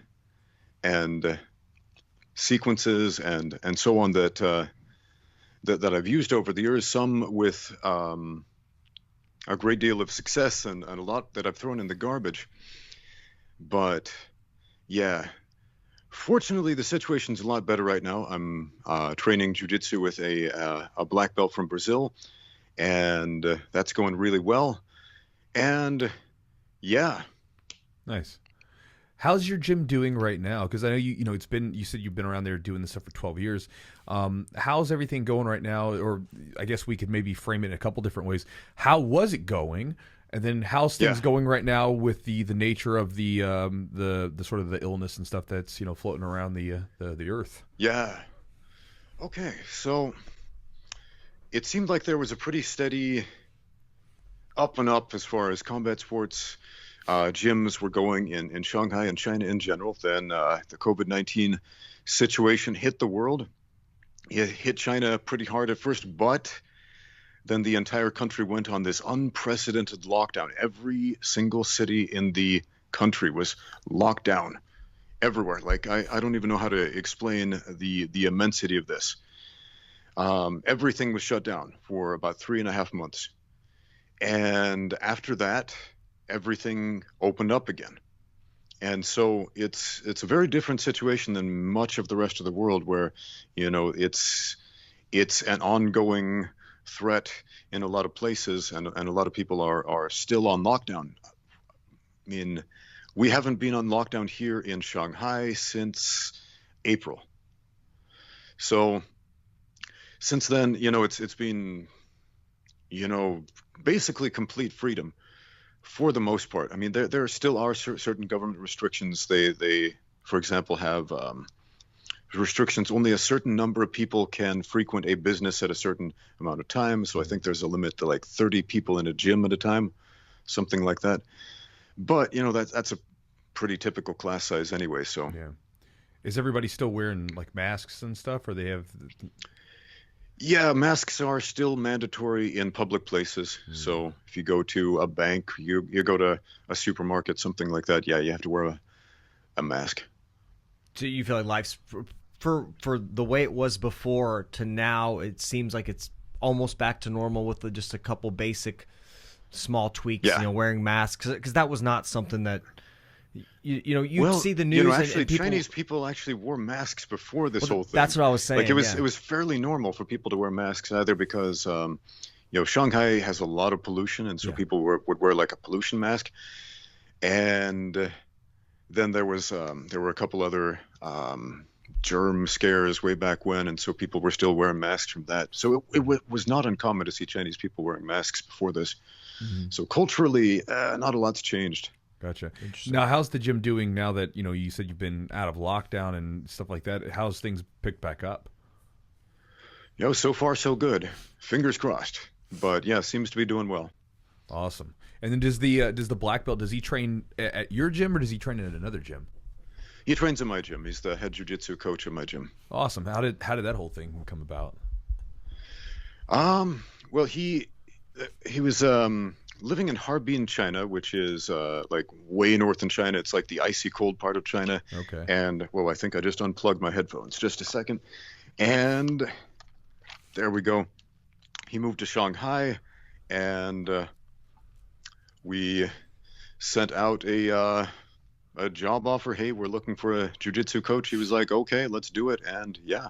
sequences and so on that I've used over the years. Some with a great deal of success and a lot that I've thrown in the garbage. But yeah. Fortunately, the situation's a lot better right now. I'm training jiu-jitsu with a black belt from Brazil, and that's going really well. And yeah. Nice. How's your gym doing right now? Because I know you said you've been around there doing this stuff for 12 years. How's everything going right now? Or I guess we could maybe frame it in a couple different ways. How was it going? And then how's things going right now with the nature of the sort of the illness and stuff that's floating around the earth? Yeah. Okay. So it seemed like there was a pretty steady up and up as far as combat sports gyms were going in Shanghai and China in general. Then the COVID-19 situation hit the world. It hit China pretty hard at first, but then the entire country went on this unprecedented lockdown. Every single city in the country was locked down everywhere. Like, I don't even know how to explain the immensity of this. Everything was shut down for about 3.5 months. And after that, everything opened up again. And so it's a very different situation than much of the rest of the world where, it's an ongoing threat in a lot of places, and a lot of people are still on lockdown. I mean, we haven't been on lockdown here in Shanghai since April. So since then, it's been, basically complete freedom for the most part. I mean, there still are certain government restrictions. They for example, have restrictions. Only a certain number of people can frequent a business at a certain amount of time. So I think there's a limit to like 30 people in a gym at a time, something like that. But that's a pretty typical class size anyway. So yeah, is everybody still wearing like masks and stuff, or they have? Yeah, masks are still mandatory in public places. So if you go to a bank, you go to a supermarket, something like that, yeah, you have to wear a mask. Do you feel like life's for the way it was before to now, it seems like it's almost back to normal with just a couple basic small tweaks, wearing masks, because that was not something that you'd see the news. Actually, and people, Chinese people actually wore masks before this whole thing. That's what I was saying. Like it was fairly normal for people to wear masks, either because Shanghai has a lot of pollution, and so people would wear like a pollution mask, and then there were a couple other germ scares way back when, and so people were still wearing masks from that. So it was not uncommon to see Chinese people wearing masks before this. Mm-hmm. So culturally, not a lot's changed. Gotcha. Now, how's the gym doing now that you said you've been out of lockdown and stuff like that? How's things picked back up? So far so good. Fingers crossed. But yeah, seems to be doing well. Awesome. And then does the black belt, does he train at your gym or does he train at another gym? He trains in my gym. He's the head jiu-jitsu coach in my gym. Awesome. How did that whole thing come about? Well, he was living in Harbin, China, which is like way north in China. It's like the icy cold part of China. Okay. And I think I just unplugged my headphones. Just a second. And there we go. He moved to Shanghai, and we sent out a job offer. Hey, we're looking for a jiu-jitsu coach. He was like, okay, let's do it. And yeah,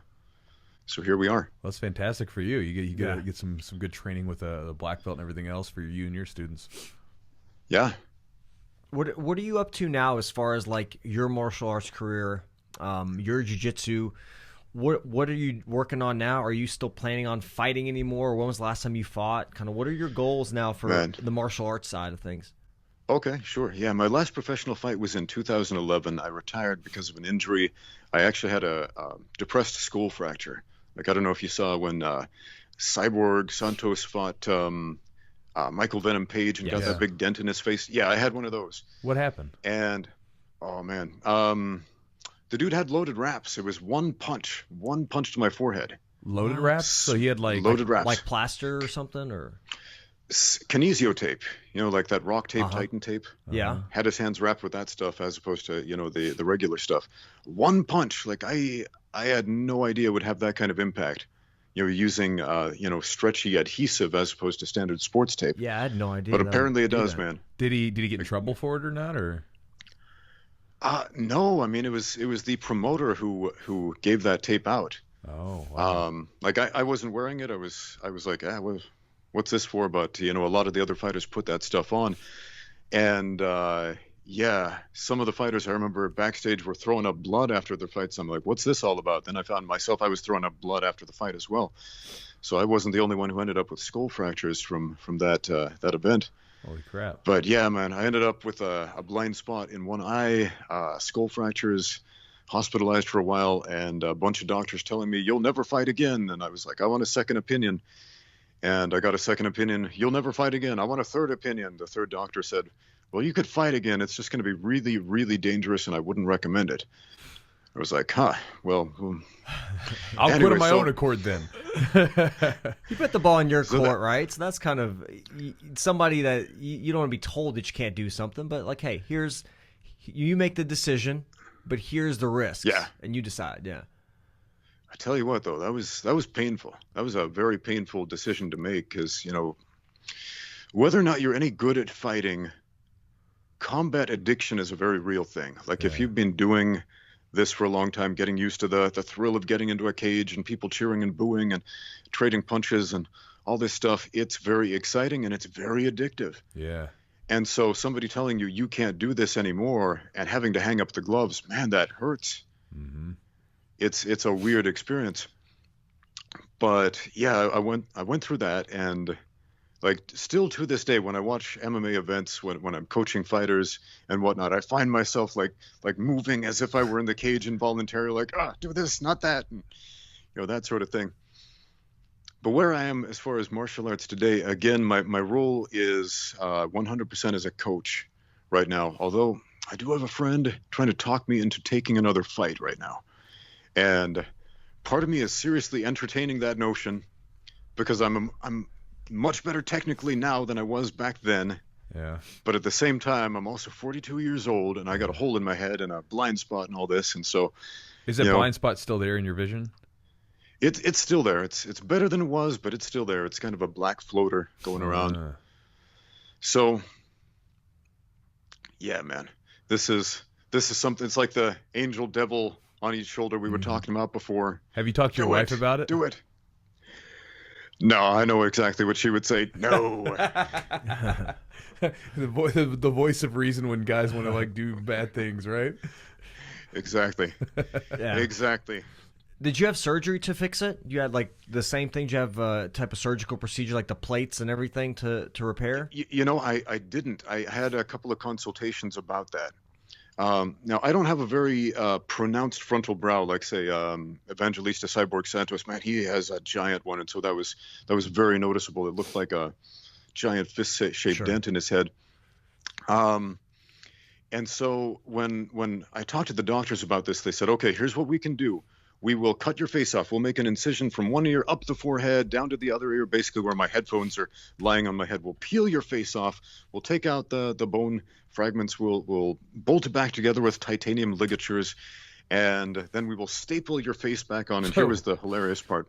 so here we are. Well, that's fantastic for you. You get some good training with the black belt and everything else for you and your students. Yeah. What are you up to now as far as like your martial arts career, your jiu-jitsu? What are you working on now? Are you still planning on fighting anymore? When was the last time you fought? Kind of what are your goals now for the martial arts side of things? Okay, sure. Yeah, my last professional fight was in 2011. I retired because of an injury. I actually had a depressed skull fracture. Like, I don't know if you saw when Cyborg Santos fought Michael Venom Page and got that big dent in his face. Yeah, I had one of those. What happened? And, oh, man. The dude had loaded wraps. It was one punch to my forehead. Loaded wraps? So he had loaded wraps. Like plaster or something, or kinesio tape, like that rock tape, Titan tape. Yeah. Had his hands wrapped with that stuff as opposed to, the regular stuff. One punch, like I had no idea would have that kind of impact. Using stretchy adhesive as opposed to standard sports tape. Yeah, I had no idea. But apparently it does, man. Did he get in trouble for it or not, or? No, I mean it was the promoter who gave that tape out. Oh, wow. Like I wasn't wearing it. I was like, what's this for? But a lot of the other fighters put that stuff on, and some of the fighters I remember backstage were throwing up blood after their fights. I'm like, what's this all about? Then I found myself I was throwing up blood after the fight as well. So I wasn't the only one who ended up with skull fractures from that event. Holy crap. But yeah, man, I ended up with a blind spot in one eye, skull fractures, hospitalized for a while, and a bunch of doctors telling me, you'll never fight again. And I was like, I want a second opinion. And I got a second opinion. You'll never fight again. I want a third opinion. The third doctor said, well, you could fight again. It's just going to be really, really dangerous, and I wouldn't recommend it. I was like, well, I'll quit on my own accord then. You put the ball in your court, right? So that's kind of somebody that you don't want to be told that you can't do something, but like, hey, you make the decision, but here's the risks. Yeah. And you decide, yeah. I tell you what, though, that was painful. That was a very painful decision to make because, whether or not you're any good at fighting, combat addiction is a very real thing. Like if you've been doing this for a long time, getting used to the thrill of getting into a cage and people cheering and booing and trading punches and all this stuff, it's very exciting and it's very addictive. Yeah. And so somebody telling you can't do this anymore and having to hang up the gloves, man, that hurts. Mm-hmm. It's a weird experience. But yeah, I went through that, and like still to this day when I watch MMA events, when I'm coaching fighters and whatnot, I find myself like moving as if I were in the cage involuntarily, like, do this, not that, and that sort of thing. But where I am as far as martial arts today, again, my role is 100% as a coach right now, although I do have a friend trying to talk me into taking another fight right now. And part of me is seriously entertaining that notion because I'm much better technically now than I was back then. Yeah. But at the same time, I'm also 42 years old and I got a hole in my head and a blind spot and all this. And so, Is that blind spot still there in your vision? It's still there. It's better than it was, but it's still there. It's kind of a black floater going around. So, yeah, man, this is something. It's like the angel devil on each shoulder we were talking about before. Have you talked to your wife about it? Do it. No, I know exactly what she would say. No. the voice of reason when guys want to like do bad things, right? Exactly. Yeah. Exactly. Did you have surgery to fix it? You had like the same thing? Did you have a type of surgical procedure like the plates and everything to repair? You know, I didn't. I had a couple of consultations about that. Now, I don't have a very pronounced frontal brow like, say, Evangelista Cyborg Santos. Man, he has a giant one, and so that was very noticeable. It looked like a giant fist-shaped dent in his head. And so when I talked to the doctors about this, they said, okay, here's what we can do. We will cut your face off. We'll make an incision from one ear up the forehead, down to the other ear, basically where my headphones are lying on my head. We'll peel your face off. We'll take out the bone fragments. We'll bolt it back together with titanium ligatures, and then we will staple your face back on. And here was the hilarious part.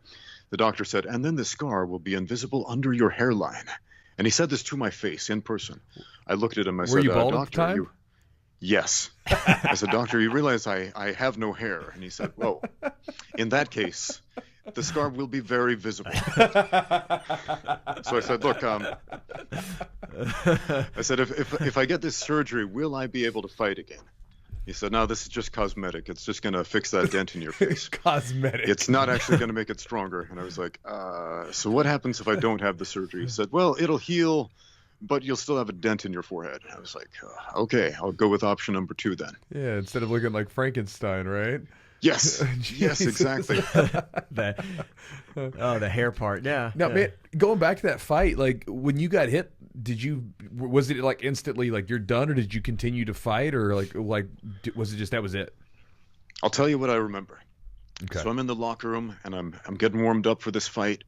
The doctor said, and then the scar will be invisible under your hairline. And he said this to my face in person. I looked at him. I said, you bald Doctor, at the time? Yes. I said, doctor, you realize I have no hair. And he said, whoa, in that case, the scar will be very visible. So I said, look, I said, if I get this surgery, will I be able to fight again? He said, no, this is just cosmetic. It's just going to fix that dent in your face. Cosmetic. It's not actually going to make it stronger. And I was like, so what happens if I don't have the surgery? He said, well, it'll heal, but you'll still have a dent in your forehead. I was like, okay, I'll go with option number 2 then. Yeah, instead of looking like Frankenstein, right? Yes. Yes, exactly. The hair part. Yeah. Now, man, going back to that fight, like when you got hit, was it like instantly like you're done, or did you continue to fight, or like was it just that was it? I'll tell you what I remember. Okay. So I'm in the locker room and I'm getting warmed up for this fight.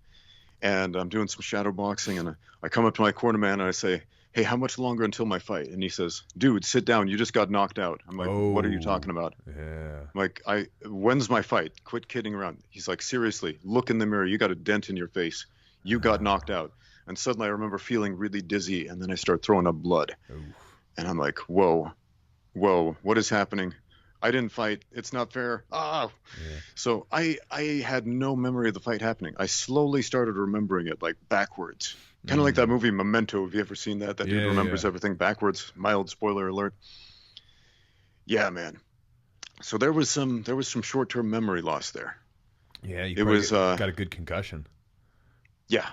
And I'm doing some shadow boxing, and I come up to my corner man and I say, hey, how much longer until my fight? And he says, dude, sit down. You just got knocked out. I'm like, what are you talking about? Yeah. I'm like, when's my fight? Quit kidding around. He's like, seriously, look in the mirror. You got a dent in your face. You got knocked out. And suddenly I remember feeling really dizzy, and then I start throwing up blood. Oof. And I'm like, whoa, what is happening? I didn't fight. It's not fair. Yeah. So I had no memory of the fight happening. I slowly started remembering it like backwards. Kind of like that movie Memento. Have you ever seen that? That dude remembers everything backwards. Mild spoiler alert. Yeah, man. So there was some short-term memory loss there. Yeah, you got a good concussion. Yeah.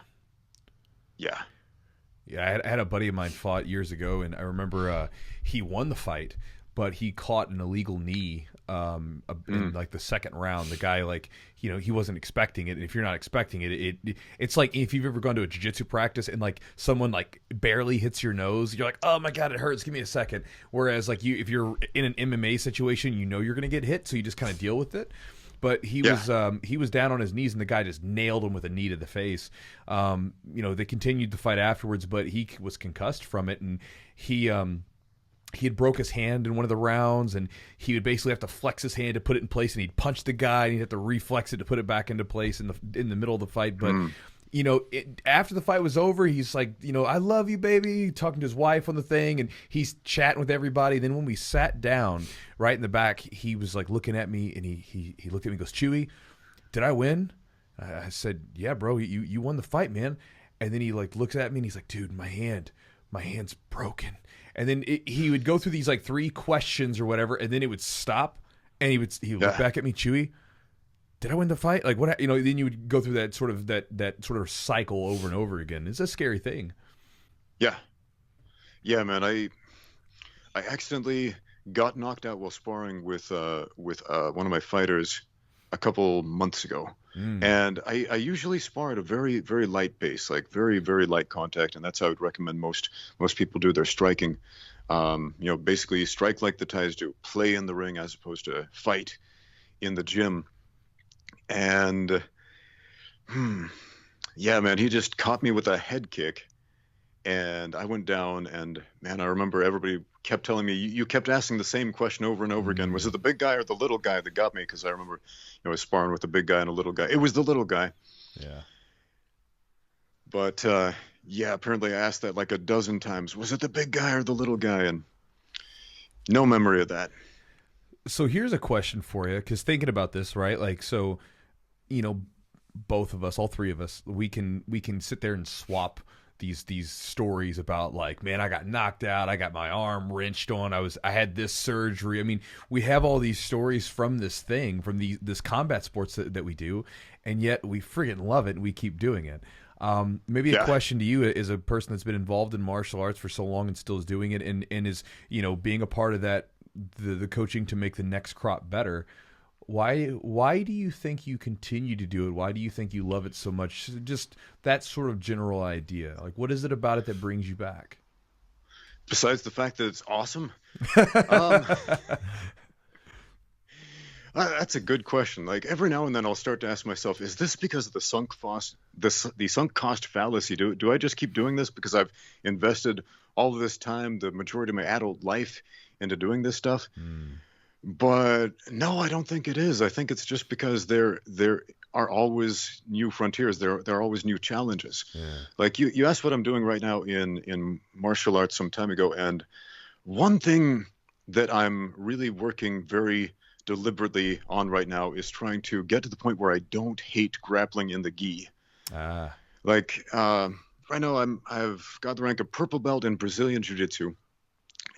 Yeah, I had a buddy of mine fought years ago, and I remember he won the fight, but he caught an illegal knee in like the second round. The guy, like, you know, he wasn't expecting it. And if you're not expecting it, it's like if you've ever gone to a jiu-jitsu practice and like someone like barely hits your nose, you're like, oh my God, it hurts. Give me a second. Whereas like if you're in an MMA situation, you know you're going to get hit, so you just kind of deal with it. But he was down on his knees, and the guy just nailed him with a knee to the face. You know, they continued the fight afterwards, but he was concussed from it, and he had broke his hand in one of the rounds, and he would basically have to flex his hand to put it in place, and he'd punch the guy, and he'd have to reflex it to put it back into place in the middle of the fight. But you know, after the fight was over, he's like, you know, I love you, baby, talking to his wife on the thing, and he's chatting with everybody. Then when we sat down right in the back, he was like looking at me, and he looked at me and goes, Chewy, did I win? I said, yeah, bro, you won the fight, man. And then he like looks at me and he's like, dude, my hand's broken. And then he would go through these like 3 questions or whatever, and then it would stop, and he would look back at me, Chewy, did I win the fight? Like what? You know, then you would go through that sort of cycle over and over again. It's a scary thing. Yeah, man. I accidentally got knocked out while sparring with one of my fighters a couple months ago. And I usually spar at a very, very light pace, like very, very light contact, and that's how I would recommend most people do their striking. You know, basically strike like the Thais do, play in the ring as opposed to fight in the gym. And yeah, man, he just caught me with a head kick, And I went down, and man, I remember everybody kept telling me, you kept asking the same question over and over again. Was it the big guy or the little guy that got me? Because I remember, I was sparring with a big guy and a little guy. It was the little guy. Yeah. But yeah, apparently I asked that like a dozen times. Was it the big guy or the little guy? And no memory of that. So here's a question for you, because thinking about this, right? Like, so, both of us, all three of us, we can sit there and swap these stories about, like, man, I got knocked out, I got my arm wrenched on, I had this surgery. I mean, we have all these stories from this this combat sports that we do, and yet we friggin' love it and we keep doing it. Maybe a question to you as a person that's been involved in martial arts for so long and still is doing it, and is, being a part of that, the coaching to make the next crop better. Why do you think you continue to do it? Why do you think you love it so much? Just that sort of general idea. Like, what is it about it that brings you back? Besides the fact that it's awesome? That's a good question. Like, every now and then I'll start to ask myself, is this because of the sunk cost fallacy? Do I just keep doing this because I've invested all of this time, the majority of my adult life, into doing this stuff? But no, I don't think it is. I think it's just because there are always new frontiers. There are always new challenges. Yeah. Like you asked what I'm doing right now in martial arts some time ago, and one thing that I'm really working very deliberately on right now is trying to get to the point where I don't hate grappling in the gi. Like right now I've got the rank of purple belt in Brazilian Jiu-Jitsu.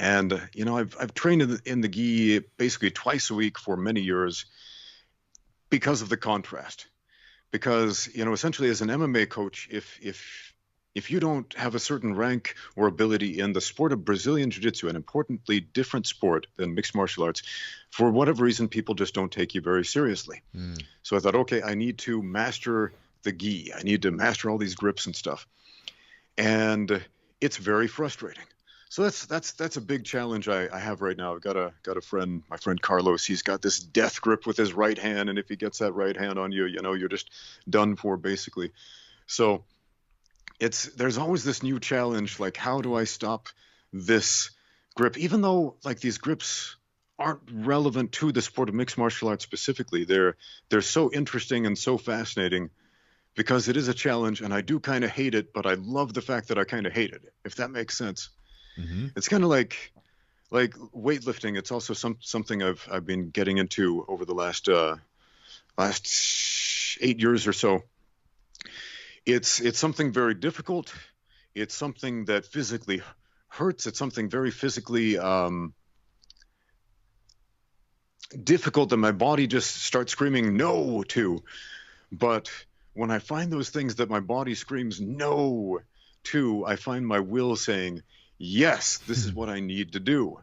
And, I've trained in the gi basically twice a week for many years because of the contrast. Because, essentially as an MMA coach, if you don't have a certain rank or ability in the sport of Brazilian Jiu-Jitsu, an importantly different sport than mixed martial arts, for whatever reason, people just don't take you very seriously. So I thought, okay, I need to master the gi. I need to master all these grips and stuff. And it's very frustrating. So that's a big challenge I have right now. I've got a friend, my friend Carlos. He's got this death grip with his right hand, and if he gets that right hand on you, you're just done for, basically. So there's always this new challenge, like, how do I stop this grip? Even though, like, these grips aren't relevant to the sport of mixed martial arts specifically, they're so interesting and so fascinating because it is a challenge, and I do kind of hate it, but I love the fact that I kind of hate it, if that makes sense. It's kind of like weightlifting. It's also something I've been getting into over the last 8 years or so. It's something very difficult. It's something that physically hurts. It's something very physically difficult that my body just starts screaming no to. But when I find those things that my body screams no to, I find my will saying, yes, this is what I need to do.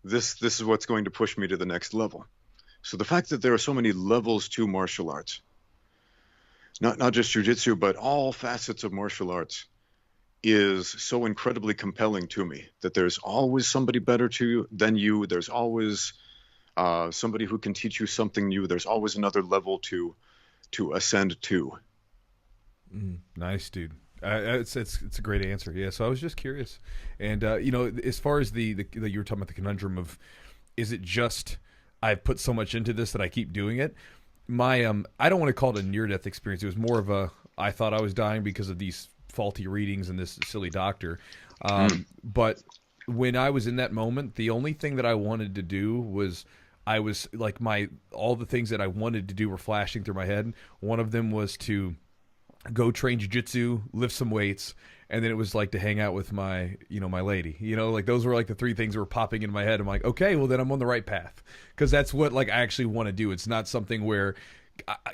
This is what's going to push me to the next level. So the fact that there are so many levels to martial arts, not just jiu-jitsu, but all facets of martial arts, is so incredibly compelling to me, that there's always somebody better than you. There's always somebody who can teach you something new. There's always another level to ascend to. Nice, dude. It's a great answer. Yeah. So I was just curious, and as far as the you were talking about the conundrum of, is it just I've put so much into this that I keep doing it? My I don't want to call it a near-death experience. It was more of I thought I was dying because of these faulty readings and this silly doctor. But when I was in that moment, the only thing that I wanted to do was, I was like, all the things that I wanted to do were flashing through my head. One of them was to go train jiu-jitsu, lift some weights, and then it was like to hang out with my lady. Like, those were like the three things that were popping in my head. I'm like, okay, well then I'm on the right path, because that's what, like, I actually want to do. It's not something where,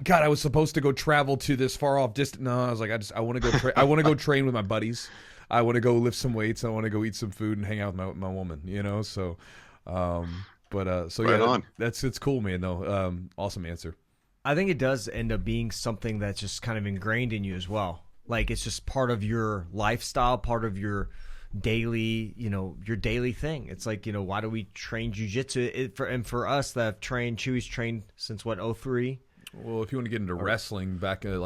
God, I was supposed to go travel to this far off distance. No, I was like, I want to go. I want to go train with my buddies. I want to go lift some weights. I want to go eat some food and hang out with my woman. So, so right yeah, on. It's cool, man. Though, awesome answer. I think it does end up being something that's just kind of ingrained in you as well. Like, it's just part of your lifestyle, part of your daily, your daily thing. It's like, why do we train jiu-jitsu? And for us that have trained, Chewy's trained since what, 03? Well, if you want to get into wrestling back at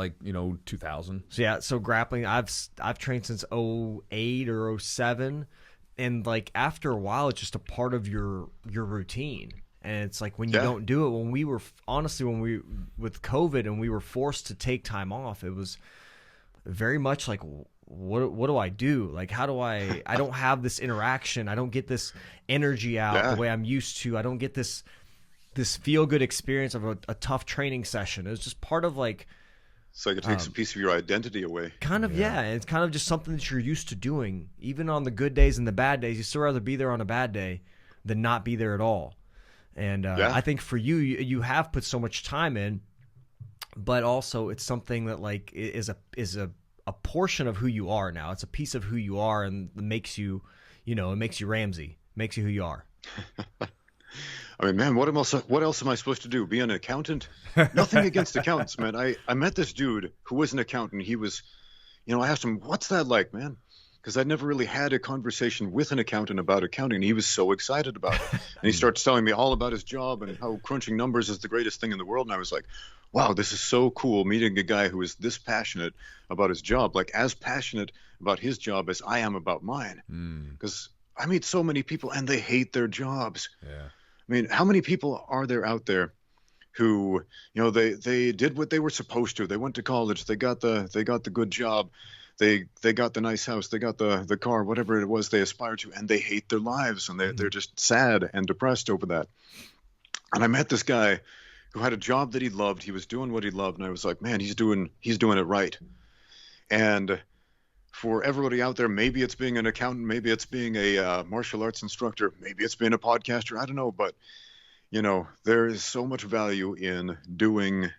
2000. So yeah, so grappling, I've trained since 08 or 07, and like after a while, it's just a part of your routine. And it's like when you don't do it, when we were with COVID and we were forced to take time off, it was very much like, what do I do? Like, how do I don't have this interaction. I don't get this energy out the way I'm used to. I don't get this feel good experience of a tough training session. It was just part of like, it's like it takes a piece of your identity away. Kind of, yeah. And it's kind of just something that you're used to doing. Even on the good days and the bad days, you still rather be there on a bad day than not be there at all. And I think for you have put so much time in, but also it's something that like is a portion of who you are now. It's a piece of who you are, and it makes you, it makes you Ramsey, makes you who you are. I mean, man, what else am I supposed to do? Be an accountant? Nothing against accountants, man. I met this dude who was an accountant. He was, I asked him, what's that like, man? Because I'd never really had a conversation with an accountant about accounting, and he was so excited about it. And he starts telling me all about his job and how crunching numbers is the greatest thing in the world. And I was like, wow, this is so cool meeting a guy who is this passionate about his job, like as passionate about his job as I am about mine. Because I meet so many people and they hate their jobs. Yeah. I mean, how many people are there out there who, they did what they were supposed to. They went to college. They got the good job. They got the nice house, they got the car, whatever it was they aspired to, and they hate their lives, and they're just sad and depressed over that. And I met this guy who had a job that he loved. He was doing what he loved, and I was like, man, he's doing it right. And for everybody out there, maybe it's being an accountant, maybe it's being a martial arts instructor, maybe it's being a podcaster, I don't know, but there is so much value in doing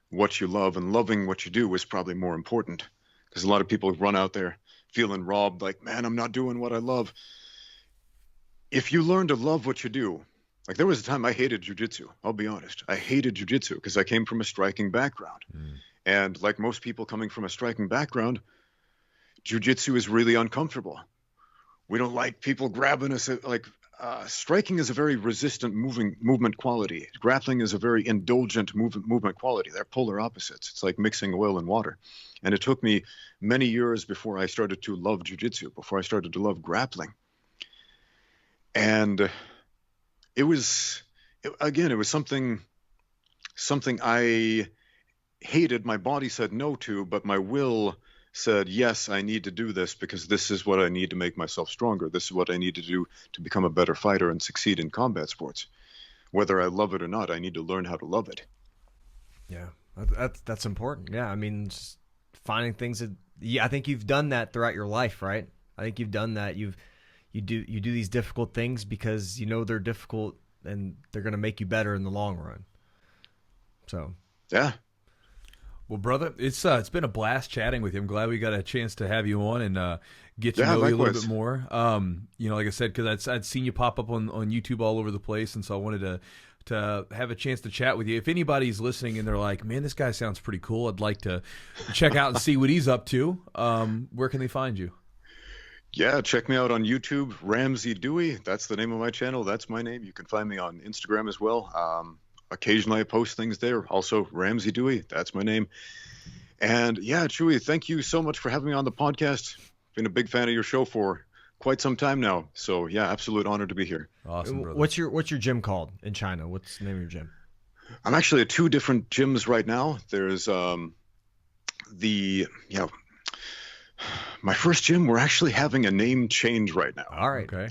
what you love, and loving what you do is probably more important. Because a lot of people run out there feeling robbed, like, man, I'm not doing what I love. If you learn to love what you do, like there was a time I hated Jiu-Jitsu. I'll be honest. I hated Jiu-Jitsu because I came from a striking background. And like most people coming from a striking background, Jiu-Jitsu is really uncomfortable. We don't like people grabbing us. Striking is a very resistant movement quality. Grappling is a very indulgent movement quality. They're polar opposites. It's like mixing oil and water. And it took me many years before I started to love Jiu-Jitsu, before I started to love grappling. And it was something I hated. My body said no to, but my will said, yes, I need to do this because this is what I need to make myself stronger. This is what I need to do to become a better fighter and succeed in combat sports. Whether I love it or not, I need to learn how to love it. Yeah, that's important. Yeah, I mean, just finding things that I think you've done that throughout your life, right? I think you've done that. You do these difficult things because they're difficult and they're going to make you better in the long run. So yeah. Well, brother, it's been a blast chatting with you. I'm glad we got a chance to have you on and get to know you a little bit more. Like I said, because I'd seen you pop up on YouTube all over the place, and so I wanted to have a chance to chat with you. If anybody's listening and they're like, man, this guy sounds pretty cool, I'd like to check out and see what he's up to, where can they find you? Yeah, check me out on YouTube, Ramsey Dewey. That's the name of my channel. That's my name. You can find me on Instagram as well. Occasionally I post things there. Also, Ramsey Dewey, that's my name. And yeah, Chewy, thank you so much for having me on the podcast. Been a big fan of your show for quite some time now. So yeah, absolute honor to be here. Awesome, brother. What's your gym called in China? What's the name of your gym? I'm actually at 2 different gyms right now. There's my first gym, we're actually having a name change right now. All right. Okay.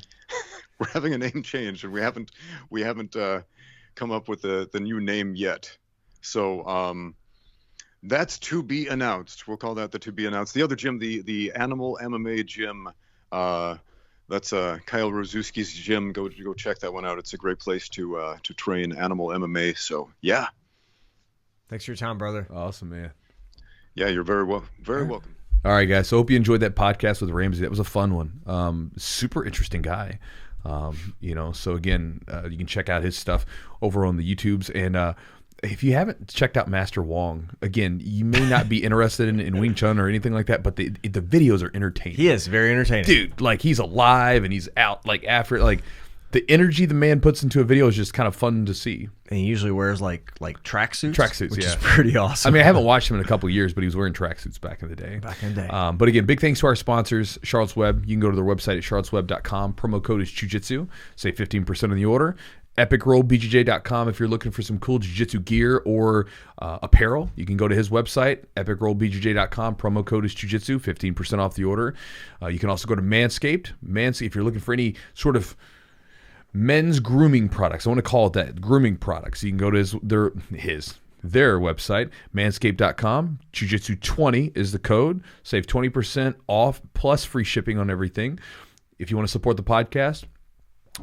We're having a name change, and we haven't come up with the new name yet. So that's to be announced. We'll call that the to be announced. The other gym, the Animal MMA gym, that's Kyle Rozuski's gym. Go check that one out. It's a great place to train animal MMA. So yeah. Thanks for your time, brother. Awesome, man. Yeah, you're very welcome. All right, guys. So hope you enjoyed that podcast with Ramsey. That was a fun one. Super interesting guy. So again, you can check out his stuff over on the YouTubes. And if you haven't checked out Master Wong, again, you may not be interested in Wing Chun or anything like that, but the videos are entertaining. He is very entertaining. Dude, like he's alive and he's out like after it. Like the energy the man puts into a video is just kind of fun to see. And he usually wears like tracksuits. Tracksuits, which yeah. is pretty awesome. I mean, I haven't watched him in a couple of years, but he was wearing tracksuits back in the day. But again, big thanks to our sponsors, Charlotte's Web. You can go to their website at charlottesweb.com. Promo code is Jiu-Jitsu. Save 15% on the order. EpicRollBJJ.com if you're looking for some cool jiu-jitsu gear or apparel. You can go to his website, EpicRollBJJ.com. Promo code is Jiu-Jitsu, 15% off the order. You can also go to Manscaped. Manscaped, if you're looking for any sort of men's grooming products, I want to call it that, grooming products. You can go to their website, manscaped.com. Jiu-Jitsu20 is the code. Save 20% off plus free shipping on everything. If you want to support the podcast,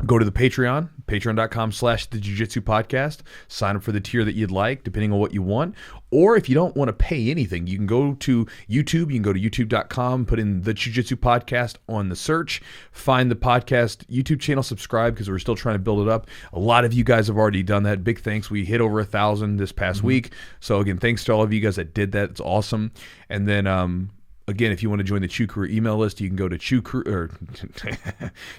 go to the Patreon, patreon.com/the Jiu-Jitsu podcast. Sign up for the tier that you'd like, depending on what you want. Or if you don't want to pay anything, you can go to YouTube. You can go to youtube.com, put in the Jiu-Jitsu podcast on the search, find the podcast YouTube channel, subscribe, because we're still trying to build it up. A lot of you guys have already done that. Big thanks. We hit over 1,000 this past week. So again, thanks to all of you guys that did that. It's awesome. And then, again, if you want to join the Chew Crew email list, you can go to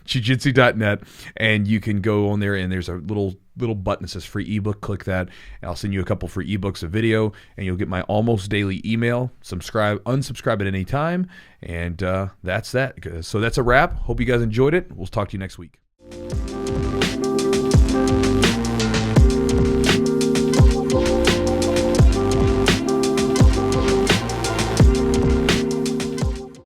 jiu-jitsu.net, and you can go on there, and there's a little button that says free ebook. Click that, and I'll send you a couple free ebooks, a video, and you'll get my almost daily email. Subscribe, unsubscribe at any time, and that's that. So that's a wrap. Hope you guys enjoyed it. We'll talk to you next week.